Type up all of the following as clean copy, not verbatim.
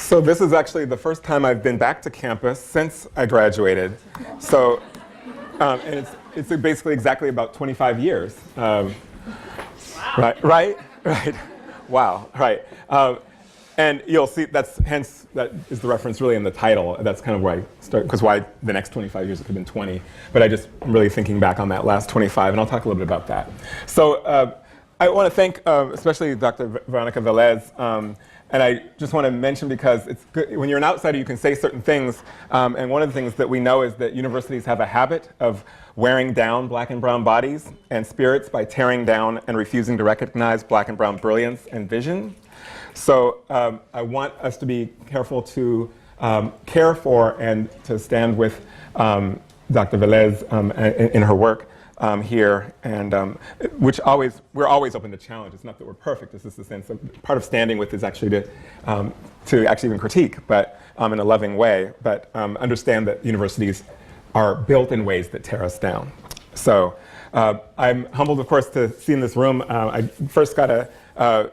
So this is actually the first time I've been back to campus since I graduated. So, and it's basically exactly about 25 years. Wow. Right. Wow, right. And you'll see that is the reference really in the title. That's kind of where I start, because why the next 25 years, it could have been 20. But I'm really thinking back on that last 25, and I'll talk a little bit about that. So I want to thank especially Dr. Veronica Velez. And I just want to mention, because it's good, when you're an outsider, you can say certain things. And one of the things that we know is that universities have a habit of wearing down black and brown bodies and spirits by tearing down and refusing to recognize black and brown brilliance and vision. So I want us to be careful to care for and to stand with Dr. Velez in her work here, and we're always open to challenge. It's not that we're perfect. It's just the sense of part of standing with is actually to actually even critique, but in a loving way. But understand that universities are built in ways that tear us down. So I'm humbled, of course, to see in this room. I first got a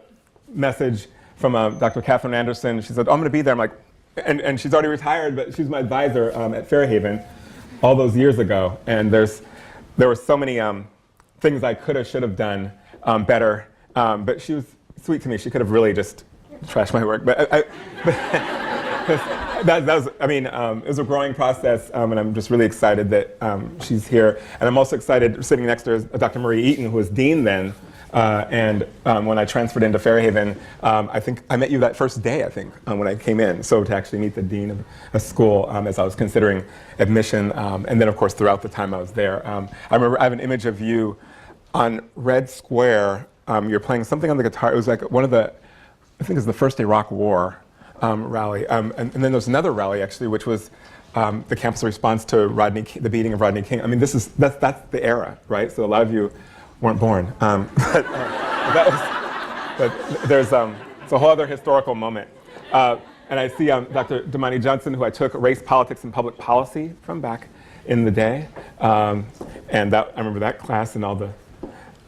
message from Dr. Catherine Anderson. She said, "Oh, I'm going to be there." I'm like, and she's already retired, but she's my advisor at Fairhaven all those years ago. And there were so many things I could have, should have done better. But she was sweet to me. She could have really just trashed my work. But that was, I mean, it was a growing process, and I'm just really excited that she's here. And I'm also excited, sitting next to her is Dr. Marie Eaton, who was dean then. And when I transferred into Fairhaven, I think I met you that first day, I think, when I came in. So to actually meet the dean of a school as I was considering admission, and then, of course, throughout the time I was there. I remember I have an image of you on Red Square. You're playing something on the guitar. It was like one of the, I think it was the first Iraq War rally. And then there was another rally, actually, which was the campus response to the beating of Rodney King. I mean, that's the era, right? So a lot of you weren't born. But there's it's a whole other historical moment. And I see Dr. Damani Johnson, who I took race, politics, and public policy from back in the day. And I remember that class and all the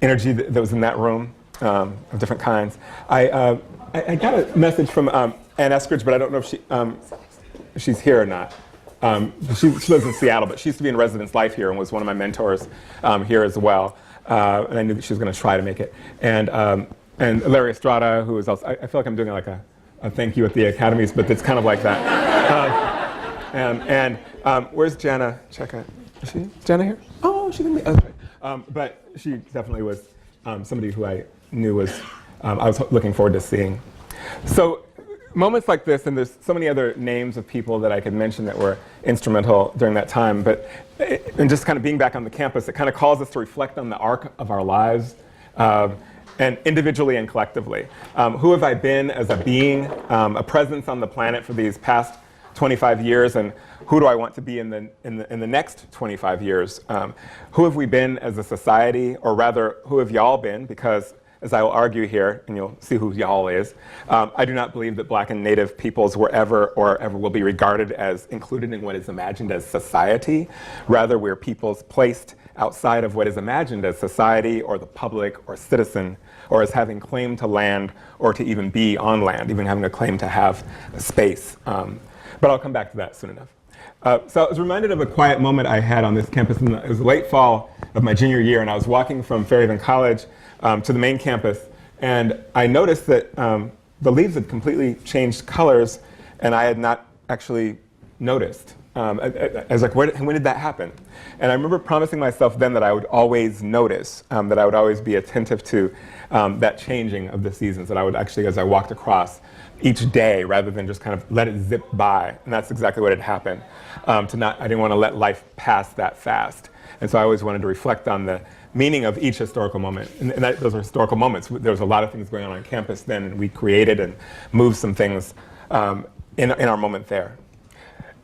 energy that was in that room of different kinds. I got a message from Ann Eskridge, but I don't know if she's here or not. She lives in Seattle, but she used to be in residence life here and was one of my mentors here as well. And I knew that she was going to try to make it. And Larry Estrada, who is also, I feel like I'm doing like a thank you at the academies, but it's kind of like that. Where's Jana Cheka? Is Jana here? Oh, she didn't be, okay. But she definitely was somebody who I knew was, I was looking forward to seeing. So moments like this, and there's so many other names of people that I could mention that were instrumental during that time, but and just kind of being back on the campus, it kind of calls us to reflect on the arc of our lives, and individually and collectively. Who have I been as a being, a presence on the planet for these past 25 years, and who do I want to be in the next 25 years? Who have we been as a society, or rather, who have y'all been? Because as I will argue here, and you'll see who y'all is, I do not believe that Black and Native peoples were ever or ever will be regarded as included in what is imagined as society. Rather, we're peoples placed outside of what is imagined as society or the public or citizen, or as having claim to land or to even be on land, even having a claim to have a space. But I'll come back to that soon enough. So I was reminded of a quiet moment I had on this campus. It was the late fall of my junior year, and I was walking from Fairhaven College to the main campus, and I noticed that the leaves had completely changed colors, and I had not actually noticed. I was like, when did that happen? And I remember promising myself then that I would always notice, that I would always be attentive to that changing of the seasons, that I would actually, as I walked across each day, rather than just kind of let it zip by. And that's exactly what had happened. I didn't want to let life pass that fast. And so I always wanted to reflect on the meaning of each historical moment. And those are historical moments. There was a lot of things going on campus then, and we created and moved some things in our moment there.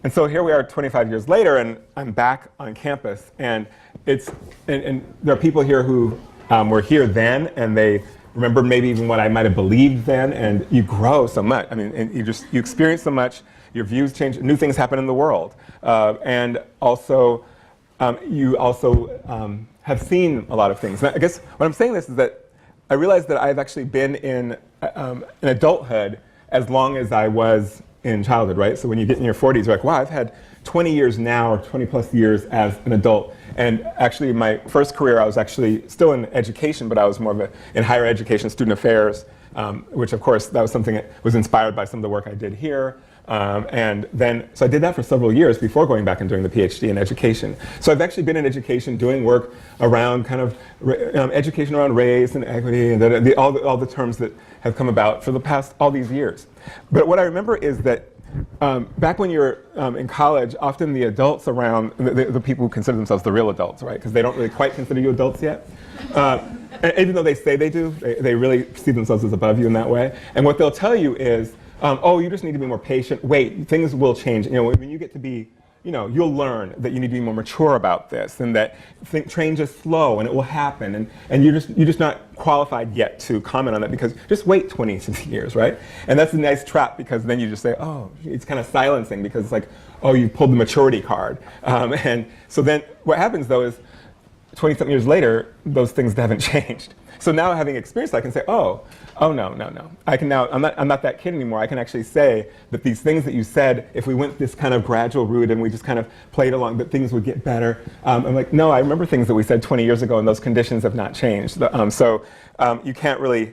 And so here we are 25 years later, and I'm back on campus. And there are people here who were here then, and they remember maybe even what I might have believed then, and you grow so much. I mean, and you experience so much, your views change, new things happen in the world. And also, you also have seen a lot of things. And I guess what I'm saying this is that I realized that I've actually been in adulthood as long as I was in childhood, right? So when you get in your 40s, you're like, wow, I've had 20 years now, or 20 plus years as an adult. And actually, my first career, I was actually still in education, but I was more of in higher education, student affairs, which of course, that was something that was inspired by some of the work I did here. And then, so I did that for several years before going back and doing the PhD in education. So I've actually been in education doing work around kind of education around race and equity and all the terms that have come about for the past all these years. But what I remember is that back when you're in college, often the adults around, the people who consider themselves the real adults, right? Because they don't really quite consider you adults yet. And even though they say they do, they really see themselves as above you in that way. And what they'll tell you is, oh, you just need to be more patient. Wait, things will change. You know, when you get to be, you know, you'll learn that you need to be more mature about this, and that change is slow and it will happen, and you're just not qualified yet to comment on that, because just wait 20 years, right? And that's a nice trap, because then you just say, oh, it's kind of silencing, because it's like, oh, you pulled the maturity card. And so then what happens though is 20-something years later, those things haven't changed. So now, having experienced that, I can say, oh no. I can now, I'm not that kid anymore. I can actually say that these things that you said, if we went this kind of gradual route and we just kind of played along, that things would get better. I'm like, no, I remember things that we said 20 years ago, and those conditions have not changed. So you can't really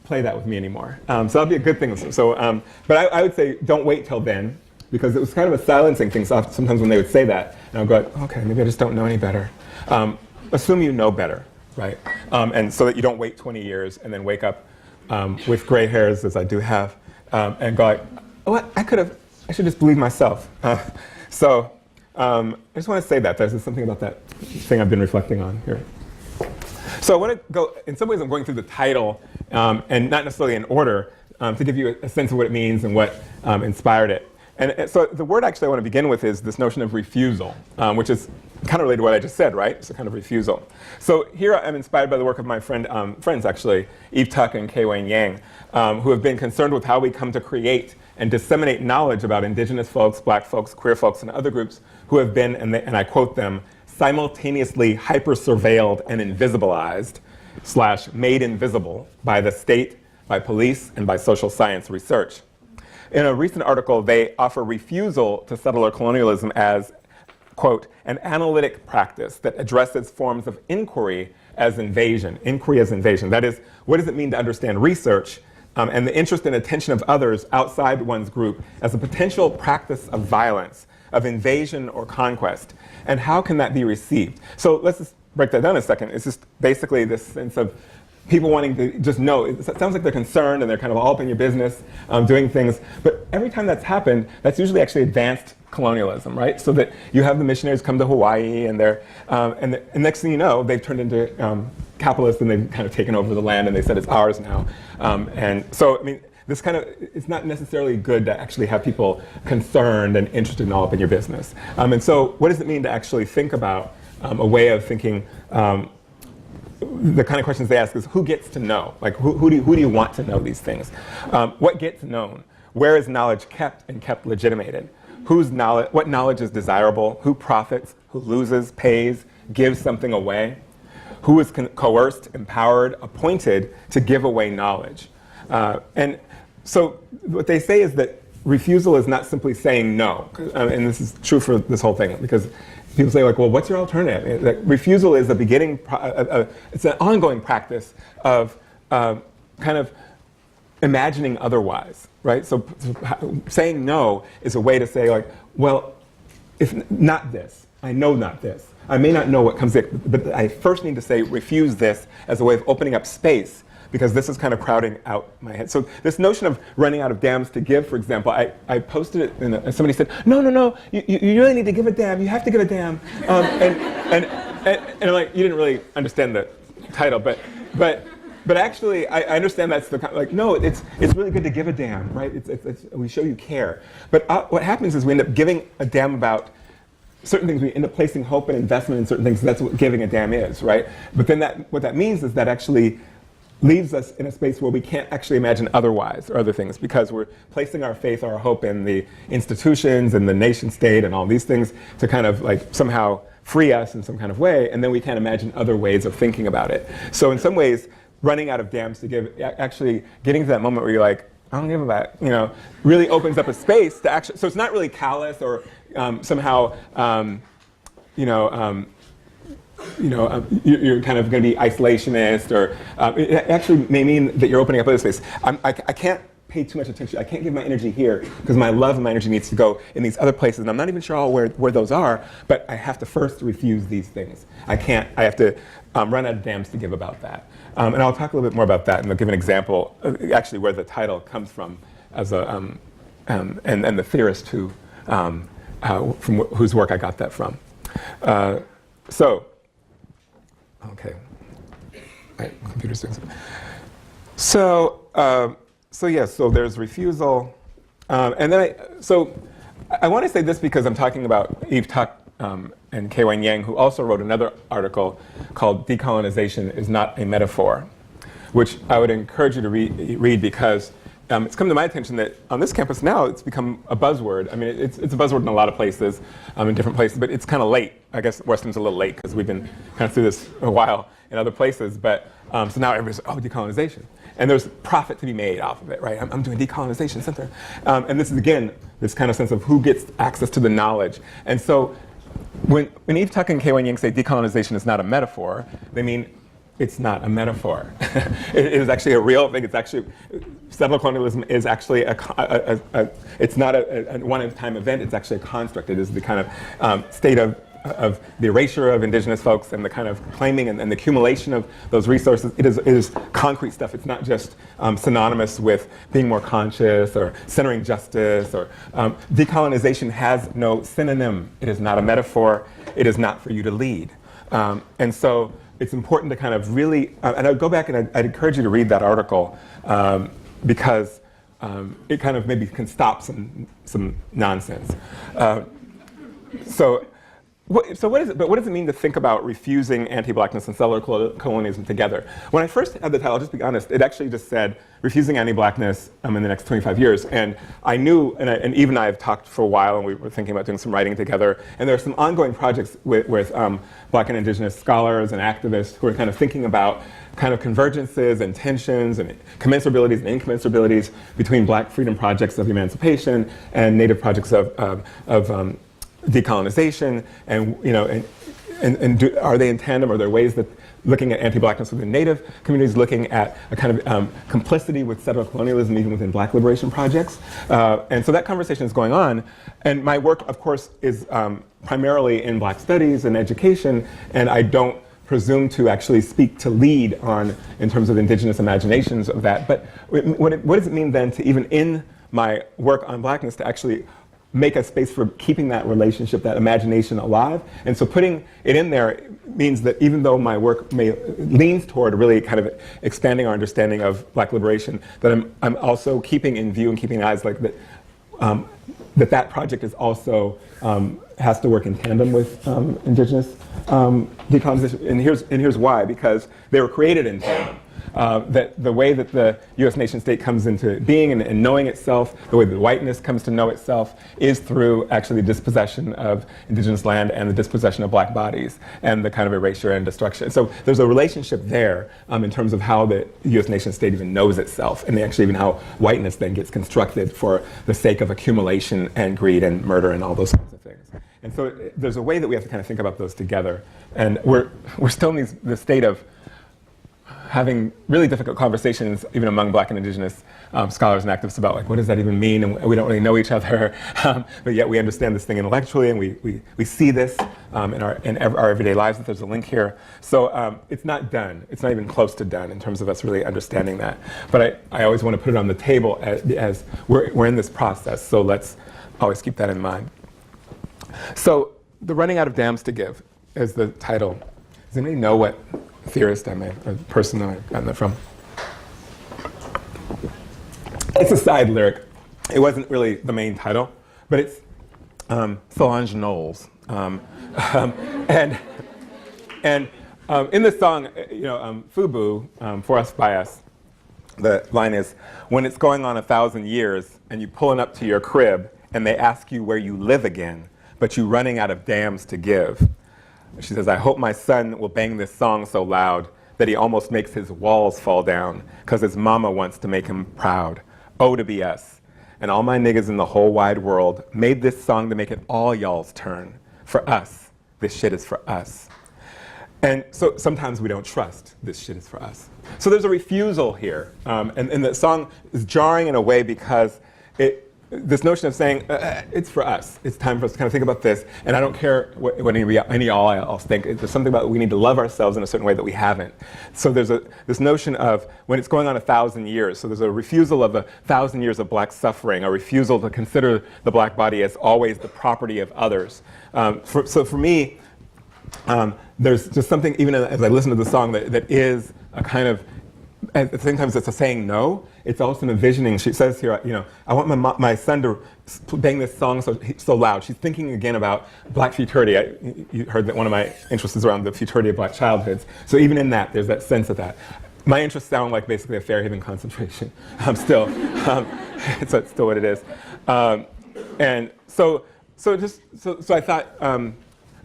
play that with me anymore. So that'll be a good thing. So, but I would say, don't wait till then, because it was kind of a silencing thing. So sometimes when they would say that, and I'd go, like, okay, maybe I just don't know any better. Assume you know better. Right? And so that you don't wait 20 years and then wake up with gray hairs, as I do have, and go like, oh, I should just believe myself. So I just want to say that. There's something about that thing I've been reflecting on here. So I want to go, in some ways I'm going through the title, and not necessarily in order, to give you a sense of what it means and what inspired it. And so the word actually I want to begin with is this notion of refusal, which is kind of related to what I just said, right? It's a kind of refusal. So here I'm inspired by the work of my friends actually, Eve Tuck and Kei Wayne Yang, who have been concerned with how we come to create and disseminate knowledge about indigenous folks, black folks, queer folks, and other groups who have been, and I quote them, simultaneously hyper-surveilled and invisibilized / made invisible by the state, by police, and by social science research. In a recent article, they offer refusal to settler colonialism as, quote, an analytic practice that addresses forms of inquiry as invasion. Inquiry as invasion. That is, what does it mean to understand research and the interest and attention of others outside one's group as a potential practice of violence, of invasion or conquest? And how can that be received? So let's just break that down a second. It's just basically this sense of people wanting to just know. It sounds like they're concerned and they're kind of all up in your business, doing things. But every time that's happened, that's usually actually advanced colonialism, right? So that you have the missionaries come to Hawaii, and they're, and the next thing you know, they've turned into capitalists, and they've kind of taken over the land, and they said it's ours now. And so, I mean, this kind of, it's not necessarily good to actually have people concerned and interested and all up in your business. And so what does it mean to actually think about a way of thinking? The kind of questions they ask is, who gets to know? Like, who do you want to know these things? What gets known? Where is knowledge kept and kept legitimated? What knowledge is desirable? Who profits? Who loses, pays, gives something away? Who is coerced, empowered, appointed to give away knowledge? And so what they say is that refusal is not simply saying no. And this is true for this whole thing, because people say, like, well, what's your alternative? Like, refusal is a beginning, it's an ongoing practice of kind of imagining otherwise, right? So saying no is a way to say, like, well, if not this, I know not this. I may not know what comes in, but I first need to say refuse this as a way of opening up space, because this is kind of crowding out my head. So this notion of running out of dams to give, for example, I posted it, and somebody said, no, you really need to give a dam. You have to give a dam. And I'm like, you didn't really understand the title, but actually, I understand that's the, like, no, it's really good to give a damn, right? We show you care. But what happens is we end up giving a damn about certain things. We end up placing hope and investment in certain things. That's what giving a damn is, right? But then what that means is that actually leaves us in a space where we can't actually imagine otherwise or other things, because we're placing our faith, our hope in the institutions and the nation state and all these things to kind of like somehow free us in some kind of way, and then we can't imagine other ways of thinking about it. So in some ways, running out of dams to give, actually getting to that moment where you're like, I don't give about, you know, really opens up a space to actually, so it's not really callous or somehow, you're kind of going to be isolationist, or it actually may mean that you're opening up other space. I can't pay too much attention. I can't give my energy here because my love and my energy needs to go in these other places, and I'm not even sure all where those are, but I have to first refuse these things. I have to run out of dams to give about that. And I'll talk a little bit more about that, and I'll give an example, actually, where the title comes from, as a, and the theorist from whose work I got that from. Okay, my computer's doing something. So there's Refusal, and then I want to say this because I'm talking about Eve Tuck and K-Wan Yang, who also wrote another article called "Decolonization is Not a Metaphor," which I would encourage you to read because it's come to my attention that on this campus now it's become a buzzword. I mean, it's a buzzword in a lot of places, in different places, but it's kind of late. I guess Weston's a little late because we've been kind of through this a while in other places, but so now everybody's like, oh, decolonization. And there's profit to be made off of it, right? I'm doing decolonization center. And this is, again, this kind of sense of who gets access to the knowledge. And so when Eve Tuck and K-Wan Yang say decolonization is not a metaphor, they mean it's not a metaphor. It is actually a real thing. It's actually, settler colonialism is actually it's not a one-time event. It's actually a construct. It is the kind of state of the erasure of indigenous folks and the kind of claiming and the accumulation of those resources. It is concrete stuff. It's not just synonymous with being more conscious or centering justice. Or decolonization has no synonym. It is not a metaphor. It is not for you to lead. And so it's important to kind of really, and I'd go back and I'd encourage you to read that article because it kind of maybe can stop some nonsense. So what is it? But what does it mean to think about refusing anti-blackness and settler colonialism together? When I first had the title, I'll just be honest, it actually just said refusing anti-blackness in the next 25 years. And I knew, and Eve and I have talked for a while, and we were thinking about doing some writing together. And there are some ongoing projects with Black and Indigenous scholars and activists who are kind of thinking about kind of convergences and tensions and commensurabilities and incommensurabilities between Black freedom projects of emancipation and Native projects of decolonization, and are they in tandem? Are there ways that looking at anti-blackness within Native communities, looking at a kind of complicity with settler colonialism even within Black liberation projects? And so that conversation is going on. And my work, of course, is primarily in Black studies and education, and I don't presume to actually speak to lead on in terms of indigenous imaginations of that. But what does it mean then to even in my work on Blackness to actually make a space for keeping that relationship, that imagination alive? And so putting it in there means that even though my work leans toward really kind of expanding our understanding of Black liberation, that I'm also keeping in view and keeping eyes like that, that project is also has to work in tandem with indigenous decolonization. And here's why, because they were created in tandem. That the way that the U.S. nation state comes into being and knowing itself, the way that whiteness comes to know itself, is through actually the dispossession of indigenous land and the dispossession of Black bodies and the kind of erasure and destruction. So there's a relationship there in terms of how the U.S. nation state even knows itself, and actually even how whiteness then gets constructed for the sake of accumulation and greed and murder and all those kinds of things. And so there's a way that we have to kind of think about those together. And we're still in the state of having really difficult conversations, even among Black and Indigenous scholars and activists, about like, what does that even mean? And we don't really know each other, but yet we understand this thing intellectually, and we see this in our everyday lives, that there's a link here. So it's not done. It's not even close to done in terms of us really understanding that. But I always want to put it on the table as we're in this process, so let's always keep that in mind. So the running out of dams to give is the title. Does anybody know what theorist or person that I've gotten that from? It's a side lyric. It wasn't really the main title, but it's Solange Knowles. And in this song, FUBU, For Us, By Us, the line is, when it's going on 1,000 years and you pulling up to your crib and they ask you where you live again, but you running out of dams to give. She says, I hope my son will bang this song so loud that he almost makes his walls fall down because his mama wants to make him proud. oh to be us. And all my niggas in the whole wide world made this song to make it all y'all's turn. For us, this shit is for us. And so sometimes we don't trust this shit is for us. So there's a refusal here. And the song is jarring in a way because this notion of saying, it's for us. It's time for us to kind of think about this. And I don't care what any of y'all else think. There's something about we need to love ourselves in a certain way that we haven't. So there's this notion of when it's going on 1,000 years. So there's a refusal of 1,000 years of black suffering, a refusal to consider the black body as always the property of others. So for me, there's just something, even as I listen to the song, that is a kind of, at the same time as it's a saying no, it's also an envisioning. She says here, I want my son to bang this song so loud. She's thinking again about black futurity. You heard that one of my interests is around the futurity of black childhoods. So even in that, there's that sense of that. My interests sound like basically a Fairhaven concentration. Still, it's still what it is. And so I thought,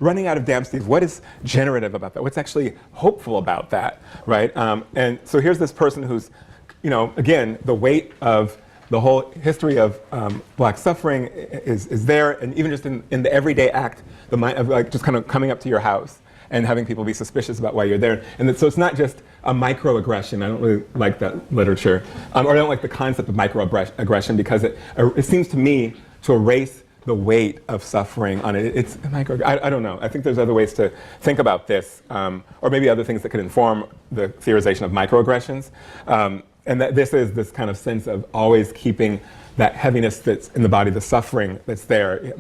running out of damn Steve, what is generative about that? What's actually hopeful about that, right? And so here's this person who's, again, the weight of the whole history of black suffering is there, and even just in the everyday act, the mind of like just kind of coming up to your house and having people be suspicious about why you're there. And so it's not just a microaggression. I don't really like that literature, or I don't like the concept of microaggression because it seems to me to erase the weight of suffering on it. It's I don't know. I think there's other ways to think about this, or maybe other things that could inform the theorization of microaggressions. And that this is this kind of sense of always keeping that heaviness that's in the body, the suffering that's there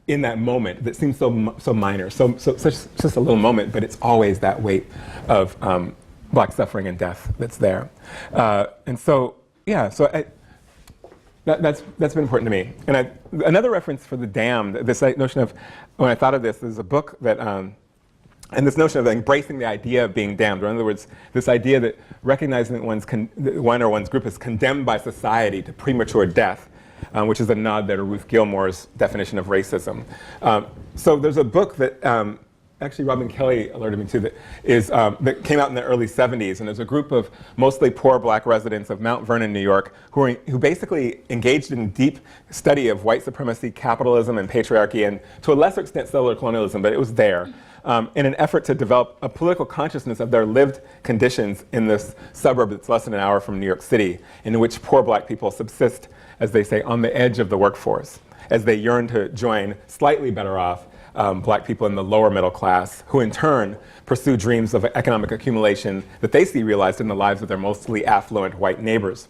in that moment that seems so minor, so just a little moment, but it's always that weight of black suffering and death that's there. And so, yeah, so that's been important to me. And another reference for the damned, this notion of, when I thought of this, there's a book that, and this notion of embracing the idea of being damned, or in other words, this idea that recognizing that one or one's group is condemned by society to premature death, which is a nod there to Ruth Gilmore's definition of racism. So there's a book that, actually Robin Kelly alerted me to, that came out in the early 70s, and there's a group of mostly poor black residents of Mount Vernon, New York, who basically engaged in deep study of white supremacy, capitalism, and patriarchy, and to a lesser extent settler colonialism, but it was there, in an effort to develop a political consciousness of their lived conditions in this suburb that's less than an hour from New York City, in which poor black people subsist, as they say, on the edge of the workforce, as they yearn to join slightly better off black people in the lower middle class, who in turn pursue dreams of economic accumulation that they see realized in the lives of their mostly affluent white neighbors.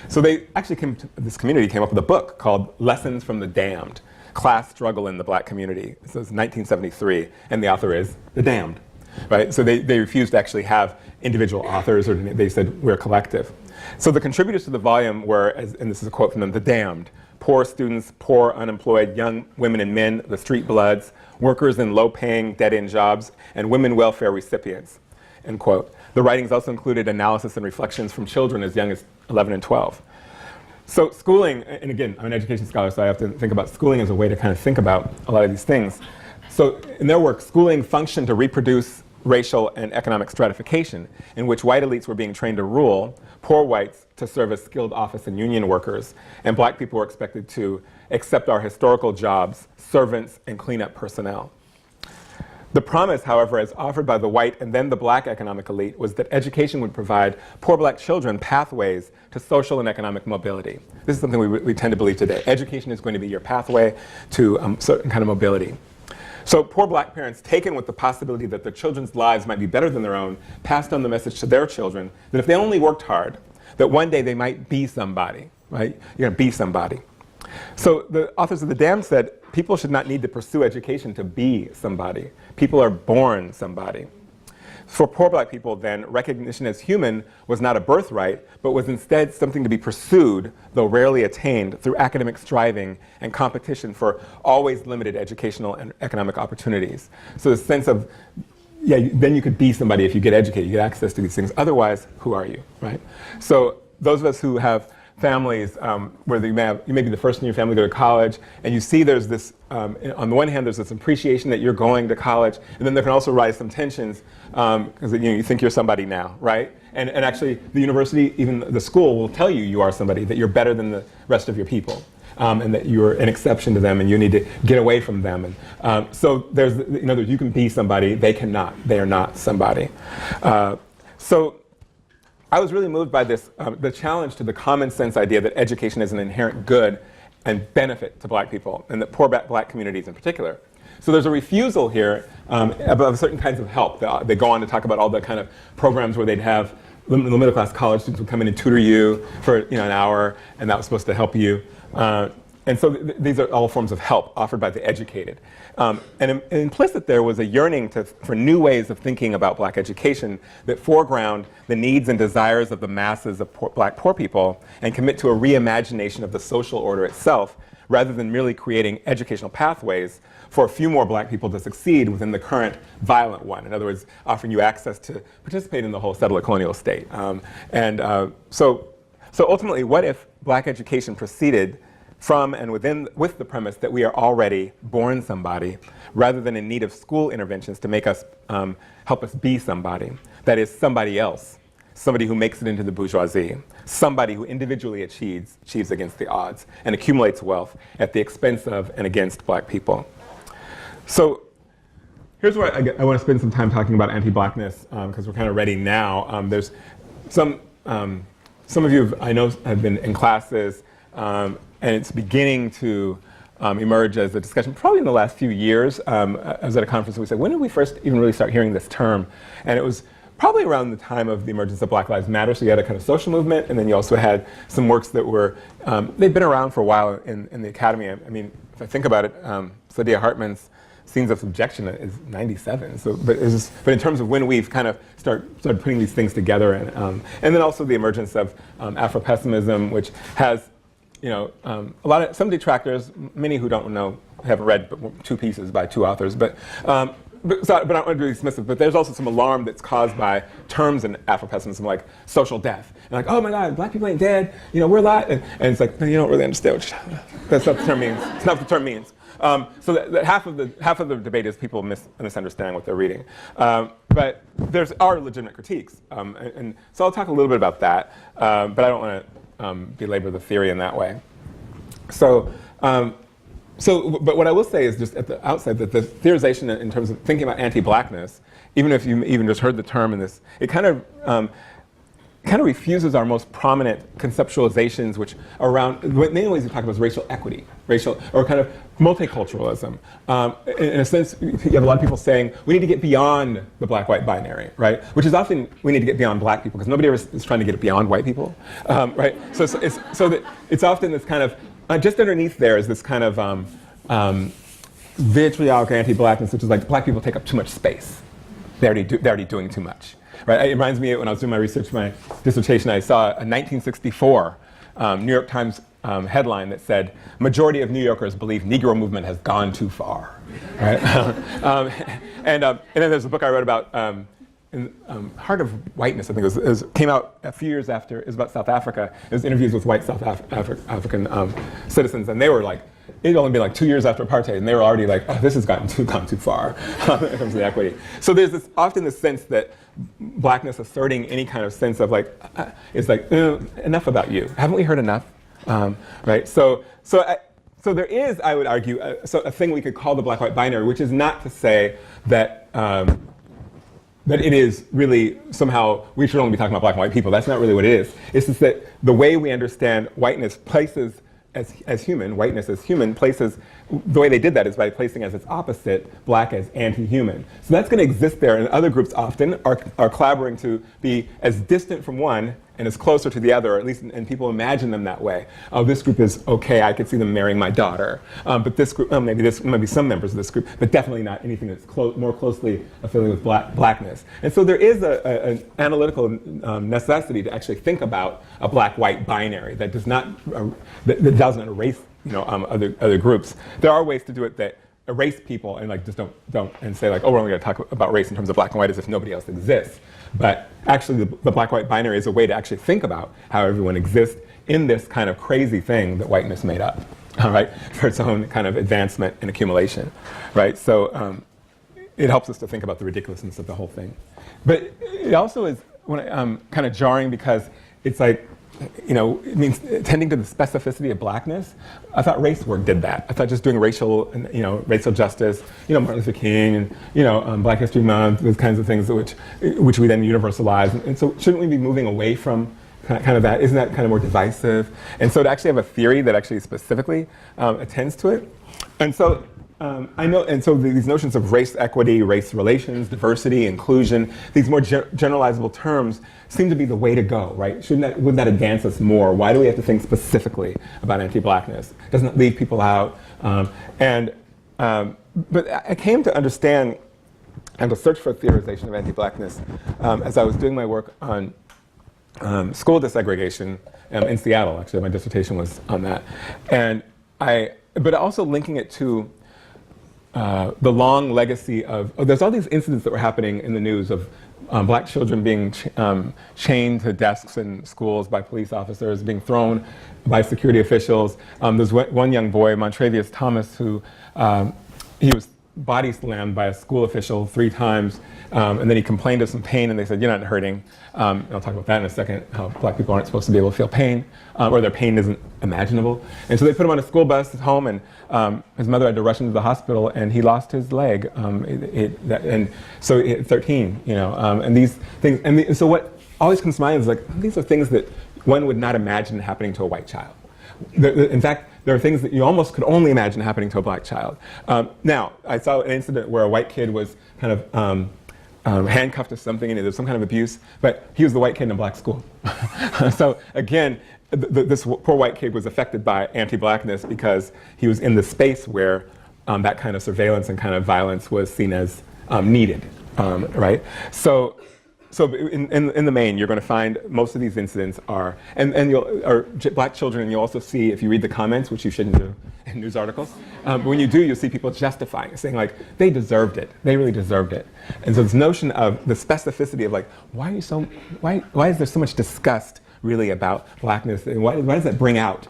So they actually this community came up with a book called Lessons from the Damned, Class Struggle in the Black Community. This was 1973, and the author is the damned, right? So they refused to actually have individual authors, or they said, we're a collective. So the contributors to the volume were, and this is a quote from them, the damned: poor students, poor unemployed young women and men, the street bloods, workers in low-paying, dead-end jobs, and women welfare recipients, end quote. The writings also included analysis and reflections from children as young as 11 and 12. So schooling, and again, I'm an education scholar, so I have to think about schooling as a way to kind of think about a lot of these things. So in their work, schooling functioned to reproduce racial and economic stratification, in which white elites were being trained to rule, poor whites to serve as skilled office and union workers, and black people were expected to accept our historical jobs, servants, and cleanup personnel. The promise, however, as offered by the white and then the black economic elite, was that education would provide poor black children pathways to social and economic mobility. This is something we tend to believe today. Education is going to be your pathway to certain kind of mobility. So poor black parents, taken with the possibility that their children's lives might be better than their own, passed on the message to their children that if they only worked hard, that one day they might be somebody, right? You're gonna be somebody. So the authors of The Damned said, people should not need to pursue education to be somebody. People are born somebody. For poor black people then, recognition as human was not a birthright, but was instead something to be pursued, though rarely attained, through academic striving and competition for always limited educational and economic opportunities. So the sense of, yeah, then you could be somebody if you get educated, you get access to these things. Otherwise, who are you, right? So those of us who have families where you may be the first in your family to go to college, and you see there's this, on the one hand, there's this appreciation that you're going to college, and then there can also rise some tensions because you think you're somebody now, right? And actually, the university, even the school, will tell you you are somebody, that you're better than the rest of your people. And that you're an exception to them, and you need to get away from them. And so there's, in other words, you can be somebody, they cannot. They are not somebody. So I was really moved by this, the challenge to the common sense idea that education is an inherent good and benefit to black people, and that poor black communities in particular. So there's a refusal here of certain kinds of help. They go on to talk about all the kind of programs where they'd have the middle class college students would come in and tutor you for an hour, and that was supposed to help you. And so these are all forms of help offered by the educated. And implicit there was a yearning for new ways of thinking about black education that foreground the needs and desires of the masses of black poor people and commit to a reimagination of the social order itself, rather than merely creating educational pathways for a few more black people to succeed within the current violent one. In other words, offering you access to participate in the whole settler colonial state. So ultimately, what if black education proceeded from and with the premise that we are already born somebody, rather than in need of school interventions to make us, help us be somebody? That is, somebody else, somebody who makes it into the bourgeoisie, somebody who individually achieves against the odds and accumulates wealth at the expense of and against black people. So here's where I want to spend some time talking about anti-blackness, because we're kind of ready now. There's some of you I know have been in classes, and it's beginning to emerge as a discussion, probably in the last few years. I was at a conference and we said, when did we first even really start hearing this term? And it was probably around the time of the emergence of Black Lives Matter. So you had a kind of social movement, and then you also had some works that were, they'd been around for a while in the academy. I mean, if I think about it, Cydia Hartman's Scenes of Subjection is 97. So, but in terms of when we've kind of started putting these things together, and then also the emergence of Afro-pessimism, which has, some detractors, many who don't know, haven't read but two pieces by two authors, but I don't want to be dismissive, but there's also some alarm that's caused by terms in Afro-pessimism like social death. And like, oh my God, black people ain't dead, we're alive. And it's like, no, you don't really understand that's not what the term means. It's not what the term means. So that half of the debate is people misunderstanding what they're reading. But there are legitimate critiques. And so I'll talk a little bit about that, but I don't want to belabor the theory in that way. But what I will say is just at the outset that the theorization in terms of thinking about anti-blackness, even if you even just heard the term in this, it kind of refuses our most prominent conceptualizations, which around, the main ways we talk about is racial equity, or kind of multiculturalism. In a sense, you have a lot of people saying, we need to get beyond the black-white binary, right? Which is often, we need to get beyond black people, because nobody ever is trying to get it beyond white people, right? So that it's often this kind of, just underneath there is this kind of vitriolic anti-blackness, which is like black people take up too much space. They're already doing too much. Right? It reminds me, when I was doing my research for my dissertation, I saw a 1964 New York Times headline that said, "Majority of New Yorkers believe Negro movement has gone too far." Right? And then there's a book I wrote about Heart of Whiteness, I think it was came out a few years after. It was about South Africa. It was interviews with white South African citizens, and they were like, it'd only been like 2 years after apartheid, and they were already like, oh, this has gone too far in terms of the equity. So there's often this sense that blackness asserting any kind of sense of like, it's like, enough about you. Haven't we heard enough? Right? So there is, I would argue, a thing we could call the black-white binary, which is not to say that that it is really somehow, we should only be talking about black and white people. That's not really what it is. It's just that the way we understand whiteness places as human, whiteness as human, places, the way they did that is by placing as its opposite black as anti-human. So that's going to exist there, and other groups often are collaborating to be as distant from one and as closer to the other, or at least, and people imagine them that way. Oh, this group is okay, I could see them marrying my daughter. But this group, maybe some members of this group, but definitely not anything that's more closely affiliated with blackness. And so there is an analytical necessity to actually think about a black-white binary that does not, that doesn't erase other groups. There are ways to do it that erase people and like just don't and say like, oh, we're only going to talk about race in terms of black and white as if nobody else exists. But actually the black-white binary is a way to actually think about how everyone exists in this kind of crazy thing that whiteness made up, all right, for its own kind of advancement and accumulation, right? So it helps us to think about the ridiculousness of the whole thing. But it also is kind of jarring because it's like, it means tending to the specificity of blackness. I thought race work did that. I thought just doing racial justice, Martin Luther King and, Black History Month, those kinds of things which we then universalize. And so shouldn't we be moving away from kind of that? Isn't that kind of more divisive? And so to actually have a theory that actually specifically attends to it. And so I know, and so these notions of race equity, race relations, diversity, inclusion, these more generalizable terms seem to be the way to go, right? Wouldn't that advance us more? Why do we have to think specifically about anti-blackness? Doesn't it leave people out? But I came to understand and to search for a theorization of anti-blackness as I was doing my work on school desegregation in Seattle. Actually, my dissertation was on that, but also linking it to the long legacy of, there's all these incidents that were happening in the news of black children being chained to desks in schools by police officers, being thrown by security officials. There's one young boy, Montrevious Thomas, who he was body slammed by a school official 3 times, and then he complained of some pain, and they said, "You're not hurting." I'll talk about that in a second, how black people aren't supposed to be able to feel pain, or their pain isn't imaginable. And so they put him on a school bus home, and his mother had to rush into the hospital, and he lost his leg. And so at 13, and these things, and so what always comes to mind is like, these are things that one would not imagine happening to a white child. In fact, there are things that you almost could only imagine happening to a black child. Now, I saw an incident where a white kid was kind of handcuffed to something, and there was some kind of abuse, but he was the white kid in a black school. So again, this poor white kid was affected by anti-blackness because he was in the space where that kind of surveillance and kind of violence was seen as needed, right? So in the main, you're going to find most of these incidents are black children, and you'll also see, if you read the comments, which you shouldn't do in news articles, but when you do, you'll see people justifying it, saying like, they deserved it, they really deserved it. And so this notion of the specificity of like, why is there so much disgust really about blackness, and why does that bring out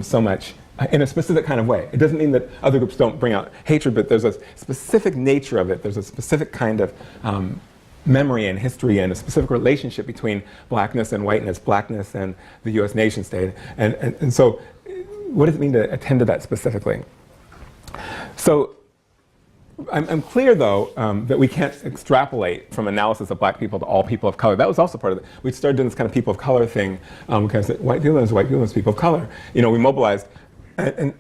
so much in a specific kind of way? It doesn't mean that other groups don't bring out hatred, but there's a specific nature of it, there's a specific kind of memory and history and a specific relationship between blackness and whiteness, blackness and the US nation state. And so what does it mean to attend to that specifically? So I'm clear, though, that we can't extrapolate from analysis of black people to all people of color. That was also part of it. We started doing this kind of people of color thing because white people is people of color. We mobilized. And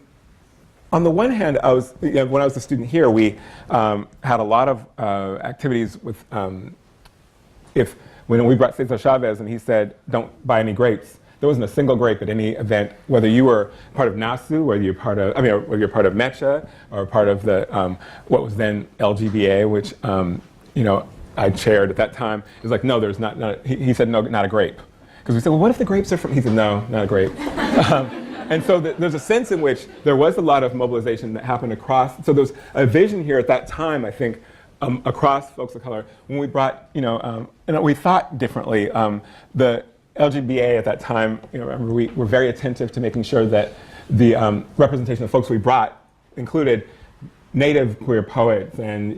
on the one hand, when I was a student here, we had a lot of activities with, when we brought Cesar Chavez and he said, "Don't buy any grapes," there wasn't a single grape at any event, whether you were part of NASU, whether you're part of, whether you're part of MECHA, or part of the, what was then LGBA, which, I chaired at that time. It was like, no, there's not he said, no, not a grape. Because we said, well, what if the grapes are from, he said, no, not a grape. And so there's a sense in which there was a lot of mobilization that happened across. So there's a vision here at that time, I think, across folks of color. When we brought, and we thought differently. The LGBA at that time, remember, we were very attentive to making sure that the representation of folks we brought included Native queer poets and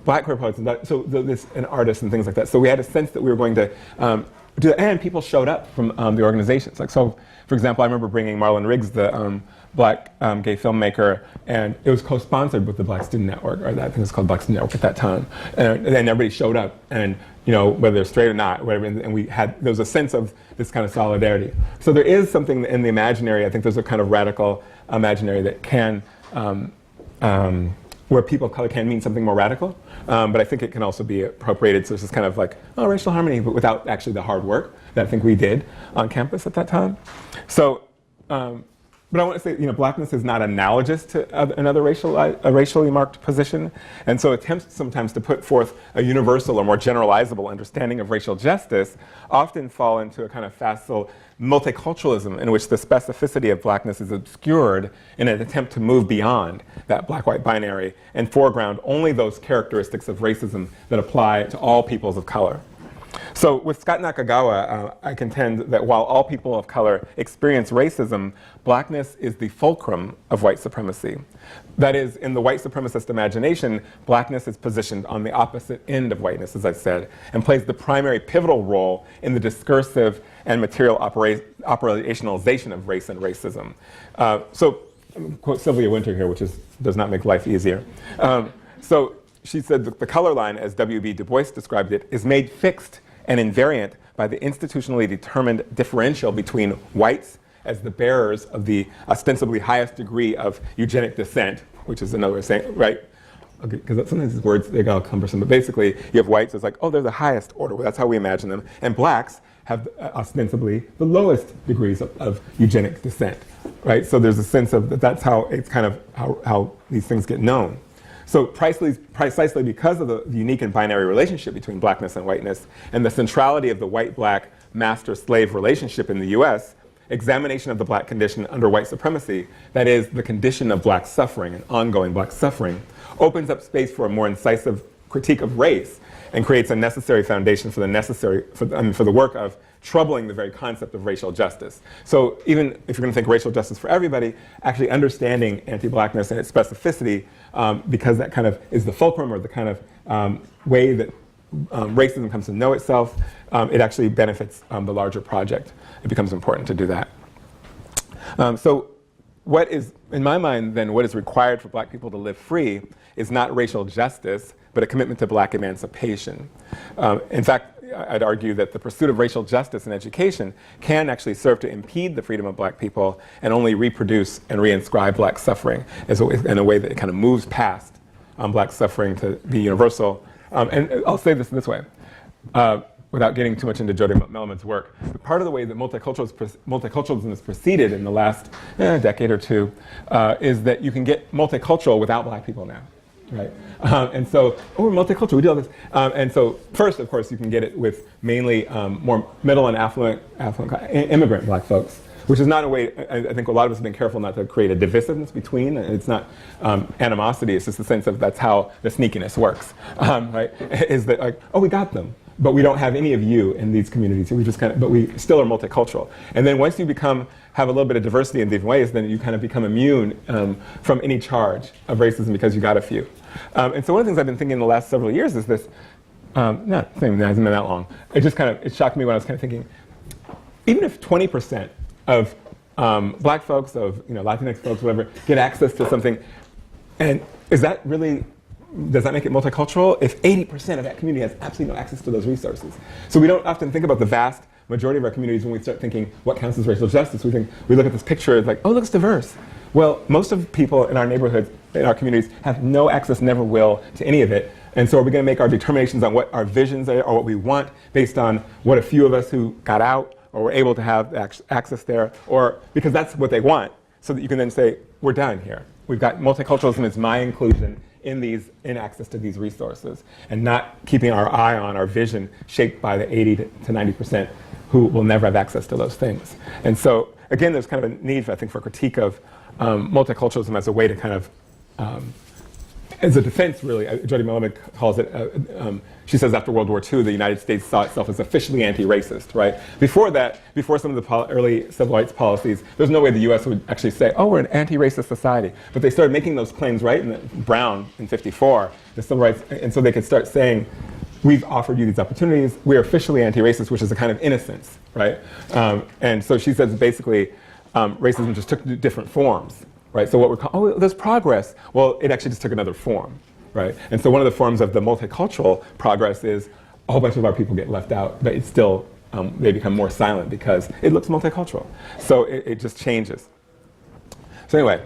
Black queer poets, and artists and things like that. So we had a sense that we were going to do that, and people showed up from the organizations. Like, so, for example, I remember bringing Marlon Riggs, the Black gay filmmaker, and it was co-sponsored with the Black Student Network, or I think it was called Black Student Network at that time. And then everybody showed up, and whether they're straight or not, whatever, and there was a sense of this kind of solidarity. So there is something in the imaginary. I think there's a kind of radical imaginary that can, where people of color can mean something more radical, but I think it can also be appropriated. So it's just kind of like, oh, racial harmony, but without actually the hard work that I think we did on campus at that time. So, but I want to say, blackness is not analogous to another racially marked position, and so attempts sometimes to put forth a universal or more generalizable understanding of racial justice often fall into a kind of facile multiculturalism in which the specificity of blackness is obscured in an attempt to move beyond that black-white binary and foreground only those characteristics of racism that apply to all peoples of color. So with Scott Nakagawa, I contend that while all people of color experience racism, blackness is the fulcrum of white supremacy. That is, in the white supremacist imagination, blackness is positioned on the opposite end of whiteness, as I said, and plays the primary pivotal role in the discursive and material operationalization of race and racism. So, quote Sylvia Wynter here, which does not make life easier. So she said the color line, as W.B. Du Bois described it, is made fixed and invariant by the institutionally determined differential between whites as the bearers of the ostensibly highest degree of eugenic descent, which is another way of saying, right? Okay, because sometimes these words, they got all cumbersome, but basically you have whites as like, oh, they're the highest order, that's how we imagine them, and blacks have ostensibly the lowest degrees of eugenic descent, right? So there's a sense of that's how it's kind of how these things get known. So precisely because of the unique and binary relationship between blackness and whiteness and the centrality of the white-black master-slave relationship in the US, examination of the black condition under white supremacy, that is, the condition of black suffering and ongoing black suffering, opens up space for a more incisive critique of race and creates a necessary foundation for the work of troubling the very concept of racial justice. So even if you're going to think racial justice for everybody, actually understanding anti-blackness and its specificity, because that kind of is the fulcrum or the kind of way that racism comes to know itself, it actually benefits the larger project. It becomes important to do that. So what is, in my mind then, what is required for black people to live free is not racial justice, but a commitment to black emancipation. In fact, I'd argue that the pursuit of racial justice in education can actually serve to impede the freedom of black people and only reproduce and reinscribe black suffering in a way that it kind of moves past black suffering to be universal. And I'll say this way, without getting too much into Jody Melman's work. But part of the way that multiculturalism has proceeded in the last decade or two is that you can get multicultural without black people now. Right, and so, we're multicultural, we do all this. And so, first, of course, you can get it with mainly more middle and affluent immigrant black folks, which is not a way, I think a lot of us have been careful not to create a divisiveness between, and it's not animosity, it's just the sense of that's how the sneakiness works, right? Is that like, oh, we got them, but we don't have any of you in these communities, we just kind of, but we still are multicultural. And then once you have a little bit of diversity in different ways, then you kind of become immune from any charge of racism because you got a few. And so one of the things I've been thinking in the last several years is this, not saying that hasn't been that long, it shocked me when I was kind of thinking, even if 20% of black folks, of Latinx folks, whatever, get access to something, and does that make it multicultural? If 80% of that community has absolutely no access to those resources. So we don't often think about the vast majority of our communities when we start thinking what counts as racial justice. We look at this picture, it's like, oh, it looks diverse. Well, most of the people in our neighborhoods, in our communities, have no access, never will, to any of it. And so are we going to make our determinations on what our visions are or what we want based on what a few of us who got out or were able to have access there, or because that's what they want, so that you can then say, we're done here. We've got multiculturalism is my inclusion in access to these resources, and not keeping our eye on our vision shaped by the 80 to 90% who will never have access to those things. And so, again, there's kind of a need, I think, for critique of multiculturalism as a way to kind of, as a defense, really. Jody Melman calls it, she says after World War II, the United States saw itself as officially anti-racist, right? Before that, before some of the early civil rights policies, there's no way the US would actually say, oh, we're an anti-racist society. But they started making those claims, right, in Brown in '54, the civil rights, and so they could start saying, we've offered you these opportunities, we're officially anti-racist, which is a kind of innocence, right? And so she says basically, racism just took different forms, right? So what we're calling, oh, there's progress. Well, it actually just took another form, right? And so one of the forms of the multicultural progress is a whole bunch of our people get left out, but it's still, they become more silent because it looks multicultural. So it just changes. So anyway,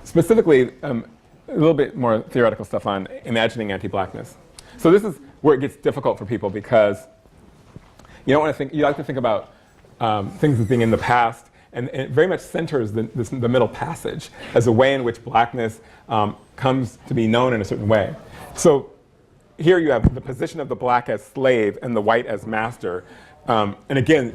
specifically, a little bit more theoretical stuff on imagining anti-blackness. So this is where it gets difficult for people because you don't want to think, you like to think about things as being in the past, and it very much centers the middle passage as a way in which blackness comes to be known in a certain way. So here you have the position of the black as slave and the white as master. And again,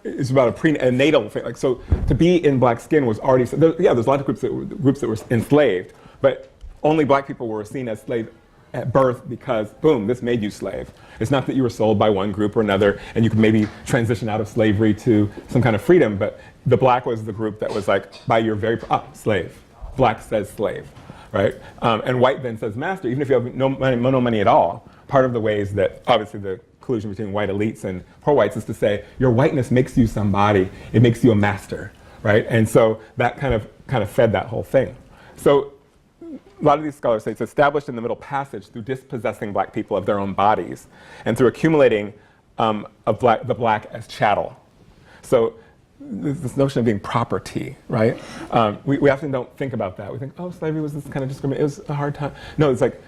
it's about a prenatal thing. Like, so to be in black skin was already, there's a lot of groups that were enslaved, but only black people were seen as slave at birth because, boom, this made you slave. It's not that you were sold by one group or another and you could maybe transition out of slavery to some kind of freedom, but the black was the group that was like, by your very, slave. Black says slave, right? And white then says master, even if you have no money at all. Part of the ways that, obviously the collusion between white elites and poor whites is to say, your whiteness makes you somebody, it makes you a master, right? And so that kind of fed that whole thing. So a lot of these scholars say it's established in the Middle Passage through dispossessing black people of their own bodies and through accumulating the black as chattel. So this notion of being property, right? We often don't think about that. We think, oh, slavery was this kind of discrimination. It was a hard time. No, it's like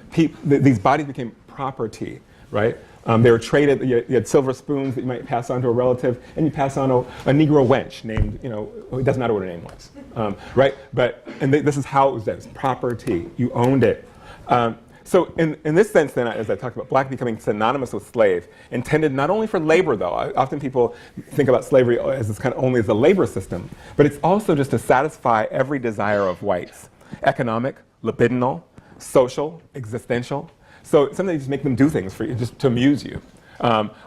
these bodies became property, right? They were traded. You had silver spoons that you might pass on to a relative, and you pass on a Negro wench named, it doesn't matter what her name was, right? This is how it was done. It's property. You owned it. So in this sense, then, as I talked about, black becoming synonymous with slave, intended not only for labor, though. Often people think about slavery as this kind of only as a labor system, but it's also just to satisfy every desire of whites: economic, libidinal, social, existential. So sometimes you just make them do things for you, just to amuse you.